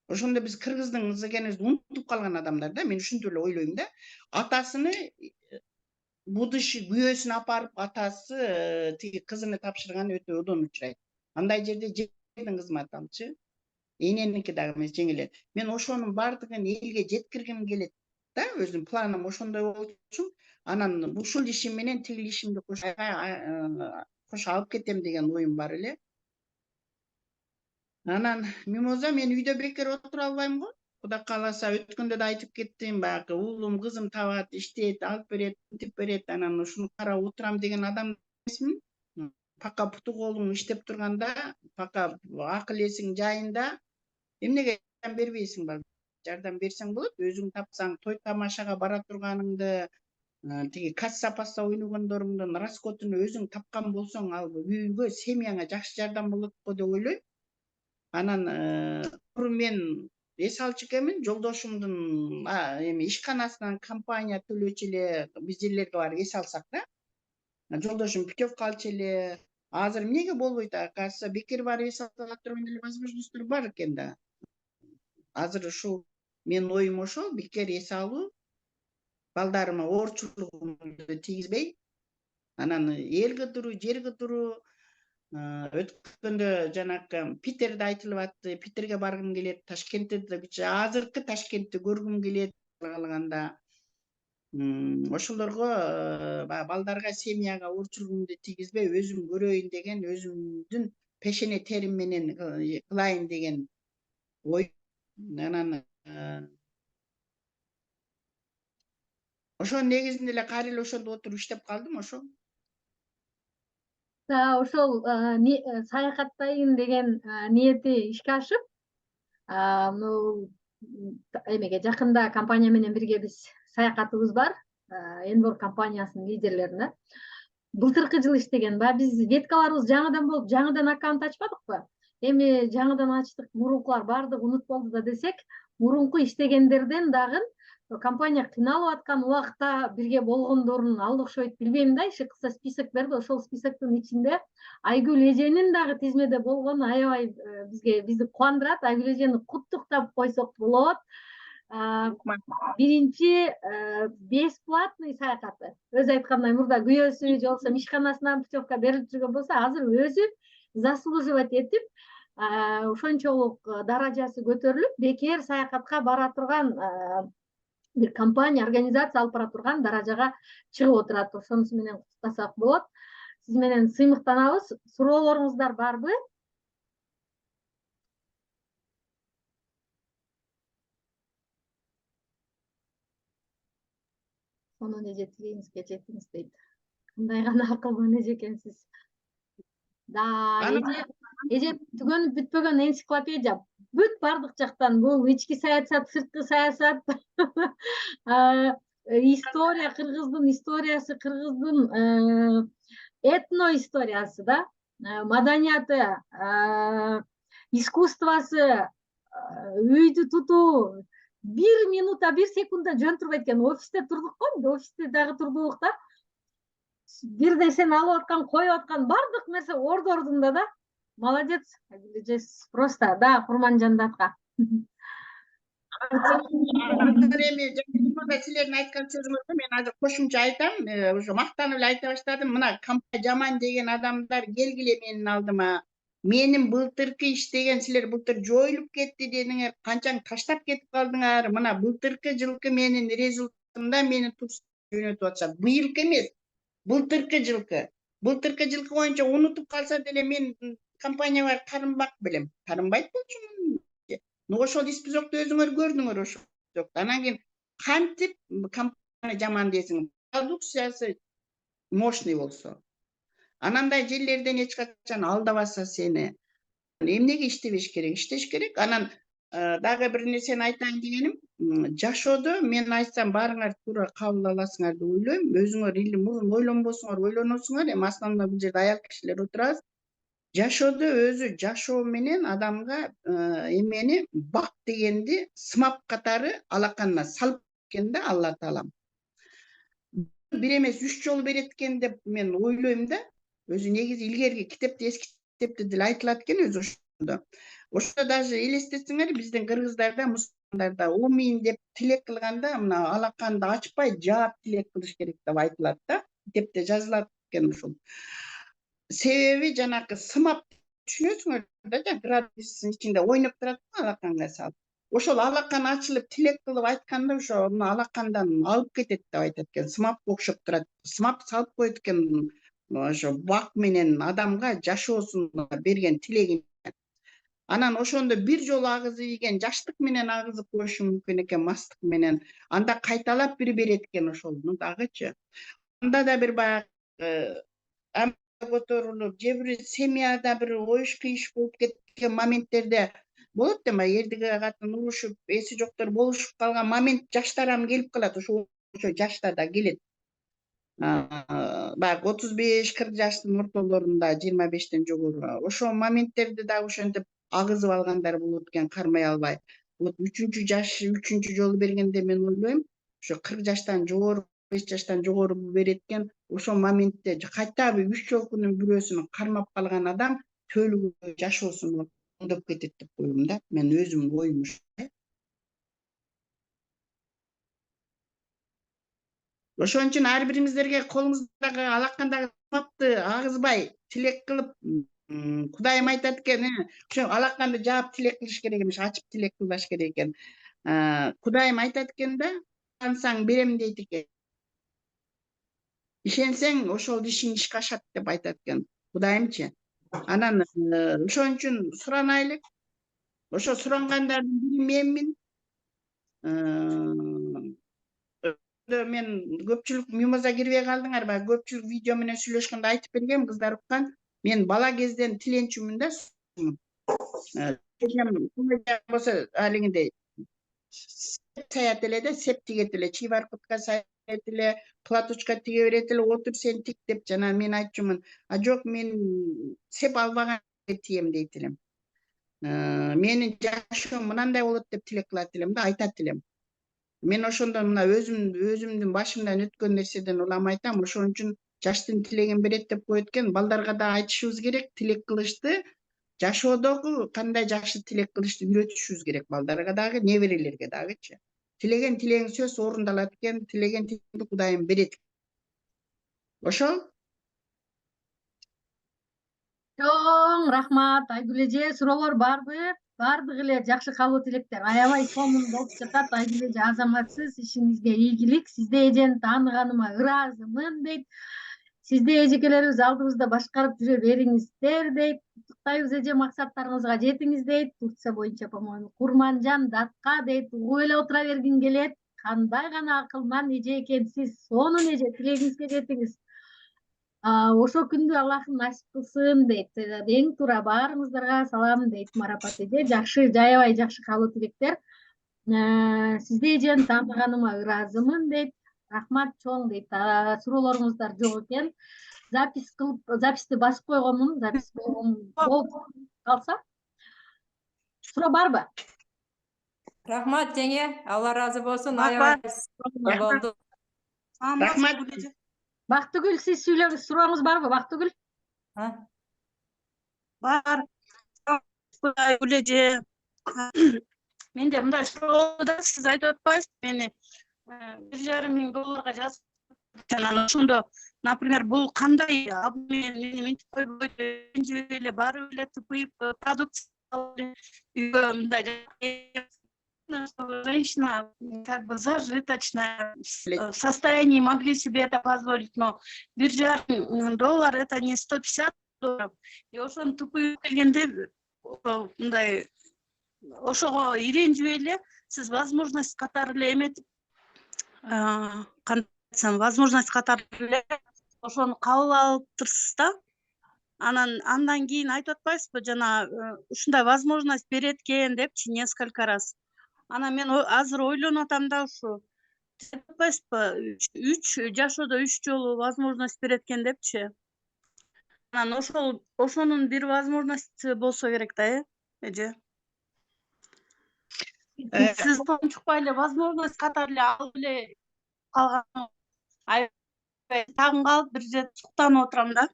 A: Ошондо биз кыргыздын кызы экенибизди унутуп калган адамдар да, мен ушинтип эле ойлойм да. Атасыны будущий күйөөсүн апарып, атасы тиги кызыны тапшырган өтө өдөн учурайт. Андай жерде жердин кызматы алчы. Эненики дагы эмес жеңилет. Мен ошонун бардыгын элге жеткиргим келет да, өзүм планым ошондой болчу. Анан ушул ишим менен тигил ишимди кошо алып кетем деген оюм бар эле. Анан Мимоза, мен үйдө бекер отура албайм го. Кудай кааласа, өткөндө да айтып кеттим, баягы уулум, кызым табат, иштейт, алып берет, мынтип берет, анан ушуну карап отурам деген адам эмесмин. Пока путу колуң иштеп турганда, пока акыл эсиң жайында, эмнеге жардам бербейсиң балам? Жардам берсең болот, өзүң тапсаң, той тамашага бара турганыңды, тиги касса-пасса ойногондоруңдун расходун өзүң тапкан болсоң, ал үйгө, семьяңа жакшы жардам болот го деп ойлойм. Анан мен эс алчу экенмин, жолдошумдун эми ишканасынан компания төлөчү эле биз жерлерге барып эс алсак да. Жолдошум путевка алчу эле. Азыр эмнеге болбойт? Оказывается, бекер барып эс ала турган эле возможностьтор бар экен да. Азыр ушул менин оюм ошол, бекер эс алуу, балдарыма оорчулугумду тийгизбей, анан элге туруу, жерге туруу. Өткөндө жанакы Питерде айтылып атты. Питерге баргым келет, Ташкентте азыркы Ташкентти көргүм келет калганда. Ошолорго балдарга, семьяга оорчулугумду тийгизбей, өзүм көрөйүн деген, өзүмдүн пешене терим менен кылайын деген ой. Анан ошонун негизинде эле кайра эле ошондо отуруп иштеп калдым ошо.
B: Ошол саякаттайын деген ниети ишке ашып, эмеге жакында компания менен бирге биз саякатыбыз бар, Энвор компаниясынын лидерлерине. Былтыркы жылы иштеген. Баягы биз веткаларыбыз жаңыдан болуп, жаңыдан аккаунт ачпадыкпы? Эми жаңыдан ачтык, мурункулар баардыгы унут болду да десек, мурунку иштегендерден дагы компания кыйналып аткан убакта бирге болгондорун алды окшойт, билбейм да, иши кыса список берди. Ошол списоктун ичинде Айгүл эженин дагы тизмеде болгону аябай бизди кубандырат. Айгүл эжени куттуктап койсок болот. Биринчи бесплатный саякаты. Өзү айткандай, мурда күйөөсү же болбосо ишканасынан путевка берилип жүргөн болсо, азыр өзү заслуживать этип, ошончолук даражасы көтөрүлүп, бекер саякатка бара турган бир компания, организация алып бара турган даражага чыгып отурат. Ошонусу менен куттуктасак болот. Сиз менен сыймыктанабыз. Суроолоруңуздар барбы? Сонун эже тилегиңизге жетиңиз дейт. Кандай гана акылдуу эже экенсиз. Эже түгөнүп бүтпөгөн энциклопедия. Бүт бардык жактан бул ички саясат, сырткы саясат, история, кыргыздын историясы, кыргыздын этно историясы да, маданияты, искусствосы, үйдү тутуу, бир минута, бир секунда жөн турбайт экен. Офисте турдук го, офисте дагы турдук да. Бир нерсени алып аткан, коюп аткан, бардык нерсе орду ордунда да. Молодец. Просто, да, Курманжандатка.
A: Эми силердин айткан сөзүңөргө мен азыр кошумча айтам. Уже мактанып эле айта баштадым. Мына компания жаман деген адамдар келгиле менин алдыма. Менин былтыркы иштеген, силер былтыр жоюлуп кетти дедиңер, канчаң таштап кетип калдыңар. Мына былтыркы жылкы менин результатымда мени жөнөтүп атышат. Быйылкы эмес, былтыркы жылкы. Былтыркы жылкы боюнча унутуп калса деле мен компанияга карынбак белем. Карынбайт болчумун. Ошол списокто өзүңөр көрдүңөр ошол списокто. Анан кийин кантип компания жаман десиң, продукциясы мощный болсо. Анандай жерлерден эч качан алдабаса сени. Эмнеге иштебеш керек? Иштеш керек. Анан дагы бир нерсени айтайын дегеним, жашоодо мен айтсам баарыңар туура кабыл аласыңар деп ойлойм. Өзүңөр или мурун ойлонбосуңар, ойлоносуңар. Эми основной бул жерде аял кишилер отурабыз. Жашоодо өзү жашоо менен адамга эмени бак дегенди сымап катары алаканына салып кеткен да Алла таалам. Бир эмес 3 жолу берет экен деп мен ойлойм да. Өзү негизи илгерки китепте, эски китепте деле айтылат экен өзү ошондо. Ошо даже элестетсеңер, биздин кыргыздарда, мусулмандарда умин деп тилек кылганда, мына алаканды ачпай жаап тилек кылыш керек деп айтылат да. Китепте жазылат экен ушул. Себеби жанакы сымап düşünөсүңөр да градустун ичинде ойноп турат алаканга салып. Ошол алакан ачылып тилек кылып айтканда ошо алакандан алып кетет деп айтат экен. Сымапка окшоп турат. Сымап салып коет экен ошо бак менен адамга жашоосуна берген тилегин. Анан ошондо бир жолу агызып ийген жаштык менен агызып коюшу мүмкүн экен, мастык менен. Анда кайталап бири берет экен ошону дагычы. Анда да бир баягы көтөрүлүп, же бир семьяда бир оюш кыйыш болуп кеткен моменттерде болот да, эрдиге катын урушуп, эси жоктор болушуп калган момент жаштарам келип калат. Ошо жашта да келет. Баягы 35-40 жаштын ортолорунда, 25тен жогору. Ошол моменттерде дагы ошентип агызып алгандар болот экен, кармай албай. Вот 3-3 жолу бергенде мен ойлойм, ошо 40 жаштан жогору, 5 жаштан жогору берет экен. Ошол моментте кайтабы 3 жолкунун бирөөсүн кармап калган адам төлүгү жашоосуну оңдоп кетет деп коем да. Мен өзүмдүн оюм ушул. Ошон үчүн ар бириңиздерге колуңуздагы алакандагы сымапты агызбай тилек кылып, Кудайым айтат экен, ошо алаканды жаап тилек кылыш керек эмес, ачып тилек кылбаш керек экен. Кудайым айтат экен да, ышансаң берем дейт экен. Ишенсең ошол ишиң ишке ашат деп айтат экен Кудайымчы. Анан ошон үчүн суранайлы. Ошо сурангандардын бири менмин. Мен көпчүлүк мимоза кирбей калдыңарбы? Көпчүлүк видео менен сүйлөшкөндө айтып бергем, кыздар уккан. Мен бала кезден тиленчүмүн да. Болсо алигиндей саят эле да, сеп тигет эле, чибаркутка саят эле, платочка тиге берет эле, отур сен тик деп жана мен айтчумун. Жок, мен сеп албаган тием дейт элем. Менин жашоом мынандай болот деп тилек кылат элем да, айтат элем. Мен ошондон мына өзүмдүн башымдан өткөн нерседен улам айтам. Ошон үчүн жаштын тилегин берет деп коет экен. Балдарга да айтышыбыз керек, тилек кылышты. Жашоодогу кандай жакшы тилек кылышты үйрөтүшүбүз керек балдарга дагы, неберелерге дагычы. Тилеген тилең сөз орундалат экен, тилеген тилегиңди Кудайым берет. Ошол?
B: Чоң рахмат Айгүл эже, суроолор барбы? Бардыгы эле жакшы кабыл тилектер. Аябай сонун болуп жатат. Айгүл эже азаматсыз, ишиңизге ийгилик. Сизди эжени тааныганыма ыраазымын дейт. Сизди эжекелерибиз алдыбызда башкарып жүрө бериңиздер дейт. Куттуктайбыз эже, максаттарыңызга жетиңиз дейт. Турция боюнча, по-моему, Курманжан Датка дейт. Угуп эле отура бергим келет. Кандай гана акылман эже экенсиз. Сонун эже, тилегиңизге жетиңиз. Ошо күндү Аллахым насип кылсын дейт. Эң туура баарыңыздарга салам дейт Марапат эже. Жакшы, аябай жакшы кабыл тилектер. Сизди эжени тааныганыма ыраазымын дейт. Рахмат чоң дейт. Суроолоруңуздар жок экен. Записти басып койгонмун. Запись болуп калса. Суроо барбы?
C: Рахмат жеңе, Алла разы болсун. Аябай болду.
A: Рахмат.
B: Бактыгүл, сиз сүйлөңүз. Сурооңуз барбы, Бактыгүл?
D: Бар. Айгүл эже. Менде мындай суроо да, сиз айтып атпайсызбы, мени $1,500 жазып анан ошондо, например, бул кандай менен мынтип койбойт, ренжип эле барып эле тупыйып продукция үйгө мындай женщина как бы зажиточная, в состоянии могли себе это позволить, но $1,500 это не $150. И ошону тупыйып келгенде мындай ошого иренжип эле сиз возможность катары эле эметип, кандай айтсам, возможность катары эле ошону кабыл алып турсуз да. Андан кийин айтып атпайсызбы, жана ушундай возможность берет экен депчи несколько раз. Анан мен азыр ойлонуп атам да, ушу айтып атпайсызбы, жашоодо 3 жолу возможность берет экен депчи. Анан ошонун бир возможности болсо керек да, эже. Сиз тончукпай эле возможность катары эле алып эле калган. Аябай тагын калып бир жер суктанып отурам да.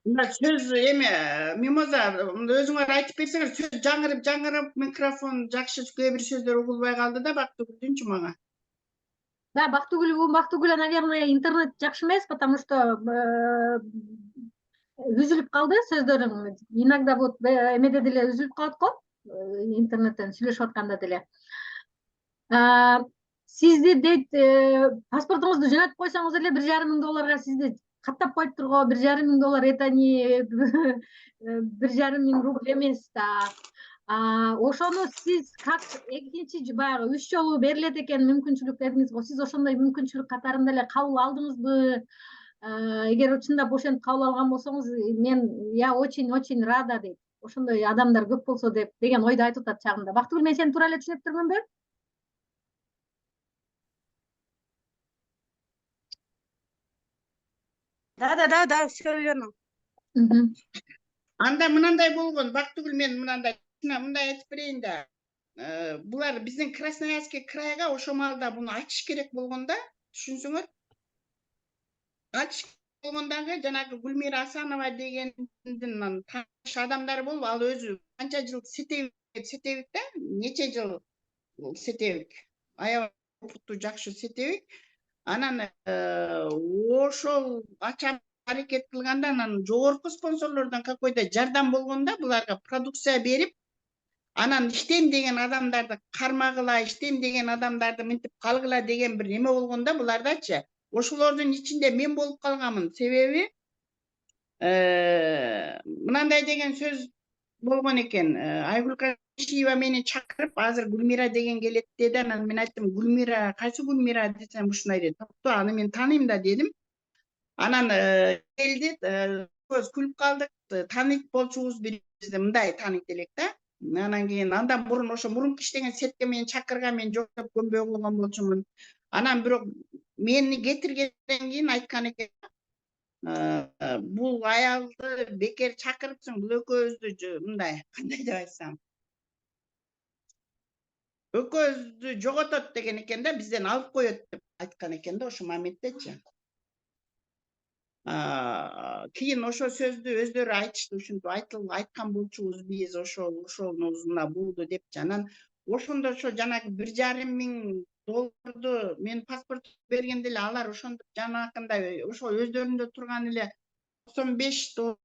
A: Сөз эме, Мимоза, өзүңөр айтып берсеңер, сөз жаңырып, микрофон жакшы кээ бир сөздөр угулбай калды да, Бактыгүлдүнчү мага.
B: Да, Бактыгүл, наверное, интернет жакшы эмес, потому что Үзүлүп калды сөздөрүң. Иногда вот эмеде деле үзүлүп калат го, интернеттен сүйлөшүп атканда деле. Сизди дейт, паспортуңузду жөнөтүп койсоңуз эле $1,500 сизди каттап коюптур го. $1,500 это не 1,5 рубль эмес да. Ошону сиз как экинчи баягы 3 жолу берилет экен мүмкүнчүлүк дедиңиз го. Сиз ошондой мүмкүнчүлүк катарында эле кабыл алдыңызбы? Эгер чындап ошентип кабыл алган болсоңуз, мен я очень рада дейт. Ошондой адамдар көп болсо деп деген ойду айтып атат чагында. Бактыгүл, мен сени туура эле түшүнүп турмунбу?
D: Да, все верно.
A: Анда мынандай болгон, Бактыгүл, мен мындай айтып берейин да. Булар биздин Красноярский крайга ошо маалда буну ачыш керек болгон да, түшүнсөңөр. Ачыш болгондагы жанагы Гүлмира Асанова дегендин тааныш адамдары болуп, ал өзү канча жыл сетебик да, нече жыл сетебик. Аябай опуттуу, жакшы сетебик. Анан ошол ачам аракет кылганда, анан жогорку спонсорлордон какой-то жардам болгондо буларга продукция берип, анан иштейм деген адамдарды кармагыла, иштейм деген адамдарды мынтип калгыла деген бир неме болгондо булардачы. Ошолордун ичинде мен болуп калганмын. Себеби мынандай деген сөз болгон экен. Айгүл Кашиева мени чакырып, азыр Гүлмира деген келет деди. Анан мен айттым, Гүлмира, кайсы Гүлмира десем, ушундай деди. Токтоо, аны мен тааныйм да дедим. Анан келди, көз күлүп калдык. Тааныйт болчубуз бирибизди, мындай тааныйт элек да. Анан кийин андан мурун ошо мурунку иштеген сетке мени чакырган, мен жок деп көнбөй койгон болчумун. Анан бирок мени кетиргенден кийин айткан экен, бул аялды бекер чакырыпсың, бул экөөбүздү мындай, кандай деп айтсам, экөөбүздү жоготот деген экен да, бизден алып коет деп айткан экен да ошо моменттечи. Кийин ошо сөздү өздөрү айтышты, ушинтип айткан болчубуз биз, ошонусуна болду депчи. Анан ошондо ошо жанагы $1,500 мен паспорт бергенде эле алар ошондо жанакындай ошо өздөрүндө турган эле $95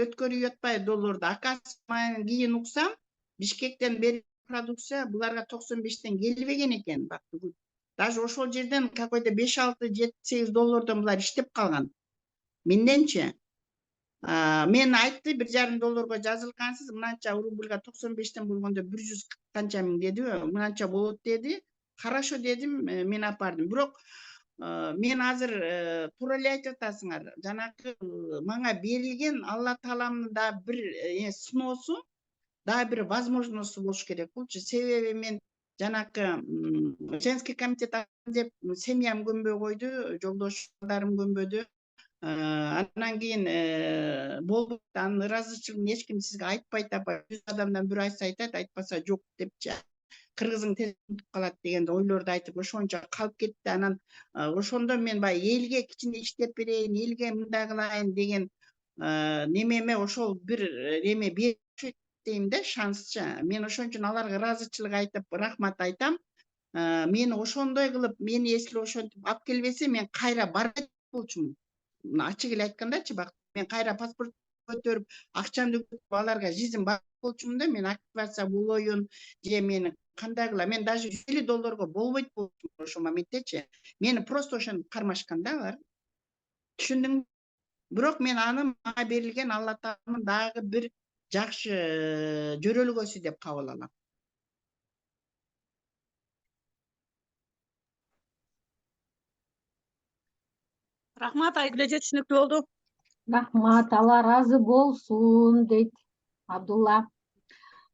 A: өткөрүп атпайбы долларду. Акасы кийин уксам, Бишкектен берген продукция буларга 95тен келбеген экен. Даже ошол жерден какой-то $5-6-7-8 булар иштеп калган. Менденчи. Мен айтты, $1,500 жазылгансыз, мынанча рубльга 95тен болгондо 100 канча миң дедиби, мынанча болот деди. Хорошо дедим, мен апардым. Бирок мен азыр туура эле айтып атасыңар. Жанагы мага берилген Алла Тааламдын да бир сыноосу, да бир возможносту болуш керек болчу. Себеби мен жанагы женский комитет деп семьям көнбөй койду, жолдошдарым көнбөдү. Андан кийин болду, анын ыраазычылыгын эч ким сизге айтпайт, 100 адамдан бирөө айтса айтат, айтпаса жок депчи. Кыргызың тез унутуп калат деген ойлорду айтып, ошончо калып кетти. Анан ошондо мен баягы элге кичине иштеп берейин, элге мындай кылайын деген немеме ошол бир неме беришет дейм да, шансчы. Мен ошон үчүн аларга ыраазычылык айтып, рахмат айтам. Мени ошондой кылып, мени эсиле ошентип алып келбесе, мен кайра барбайт болчумун. Ачык эле айткандачы, мен кайра паспорт көтөрүп, акчамды көтөрүп, аларга жизнь барбайт болчумун да, мен активация болоюн, же мени кандай кыла, мен даже $100 болбойт болчумун ошол моменттечи. Мени просто ошентип кармашкан да алар. Түшүндүң? Бирок мен аны мага берилген Алла Тааланын дагы бир жакшы жөрөлгөсү деп кабыл алам.
D: Рахмат, Айгүл эже, түшүнүктүү болду.
B: Рахмат, Алла разы болсун дейт Абдулла.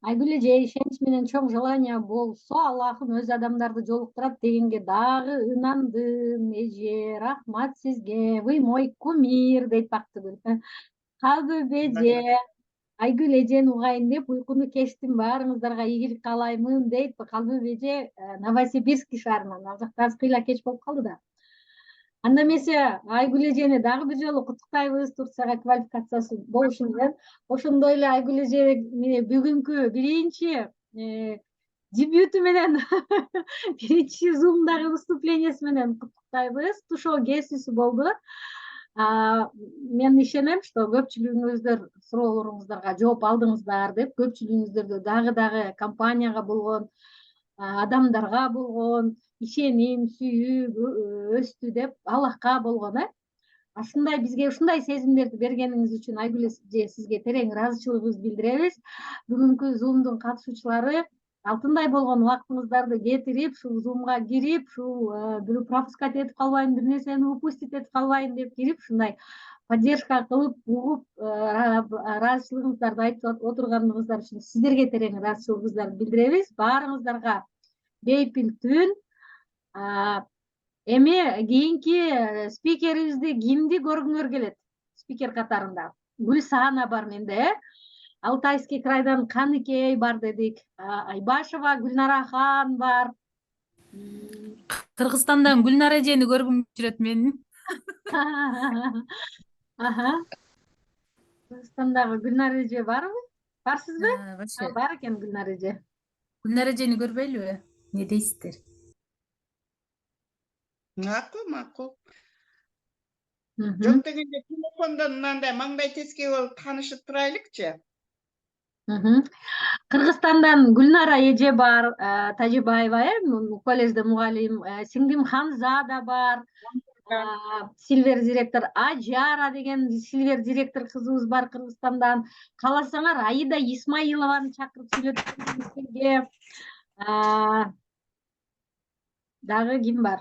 B: Айгүл эже, ишенич менен чоң желание болсо, Аллахым өз адамдарды жолуктурат дегенге дагы ынандым. Эже, рахмат сизге. Вы мой кумир дейт Бактыгүл. Калбып эже, Айгүл эжени угайын деп уйкуну кечтим, баарыңыздарга ийгилик каалаймын дейт Калбып эже Новосибирск шаарынан. Ал жакта аз кыйла кеч болуп калды да. Анда эмесе Айгүл эжени дагы бир жолу куттуктайбыз Турцияга квалификациясы болушу менен. Ошондой эле Айгүл эжени бүгүнкү биринчи дебюту менен биринчи Zoom'дагы выступлениеси менен куттуктайбыз. Тушоо кездесүү болду. Мен ишенем, что көпчүлүгүңүздөр суроолоруңуздарга жооп алдыңыздар деп, көпчүлүгүңүздөрдө дагы компанияга болгон, адамдарга болгон ишеним, сүйүү өстү деп, Аллахка болгон, ушундай бизге ушундай сезимдерди бергениңиз үчүн Айгүл эже сизге терең ыраазычылыгыбызды билдиребиз. Бүгүнкү Zoom'дун катышуучулары алтындай болгон убактыңыздарды кетирип, ушул Zoom'га кирип, ушул бирөө пропускать этип калбайын, бир нерсени упустить этип калбайын деп кирип, ушундай поддержка кылып, угуп, ыраазычылыгыбыздарды айтып отурганыңыздар үчүн сиздерге терең ыраазычылыгыбызды билдиребиз. Баарыңыздарга бейпил түн. Эми кийинки спикерибизди кимди көргүңөр келет? Спикер катарында Гүлсана бар менде, Алтайский крайдан Каныкей бар дедик, Айбашева Гүлнарахан бар.
C: Кыргызстандан Гүлнара эжени көргүм жүрөт менин.
B: Кыргызстандагы Гүлнара эже барбы? Барсызбы?
C: Вообще
B: Бар экен Гүлнара эже.
C: Гүлнара эжени көрбөйлүбү? Не дейсиздер?
A: Макул. Жок дегенде телефондон мындай маңдай теске болуп таанышып турайлыкчы.
B: Кыргызстандан Гүлнара эже бар, Тажибаева, коллежде мугалим, сиңдим Ханза да бар, Силвер директор, Ажара деген Силвер директор кызыбыз бар Кыргызстандан. Кааласаңар Аида Исмаилованы чакырып сүйлөтүп силерге. Дагы ким бар?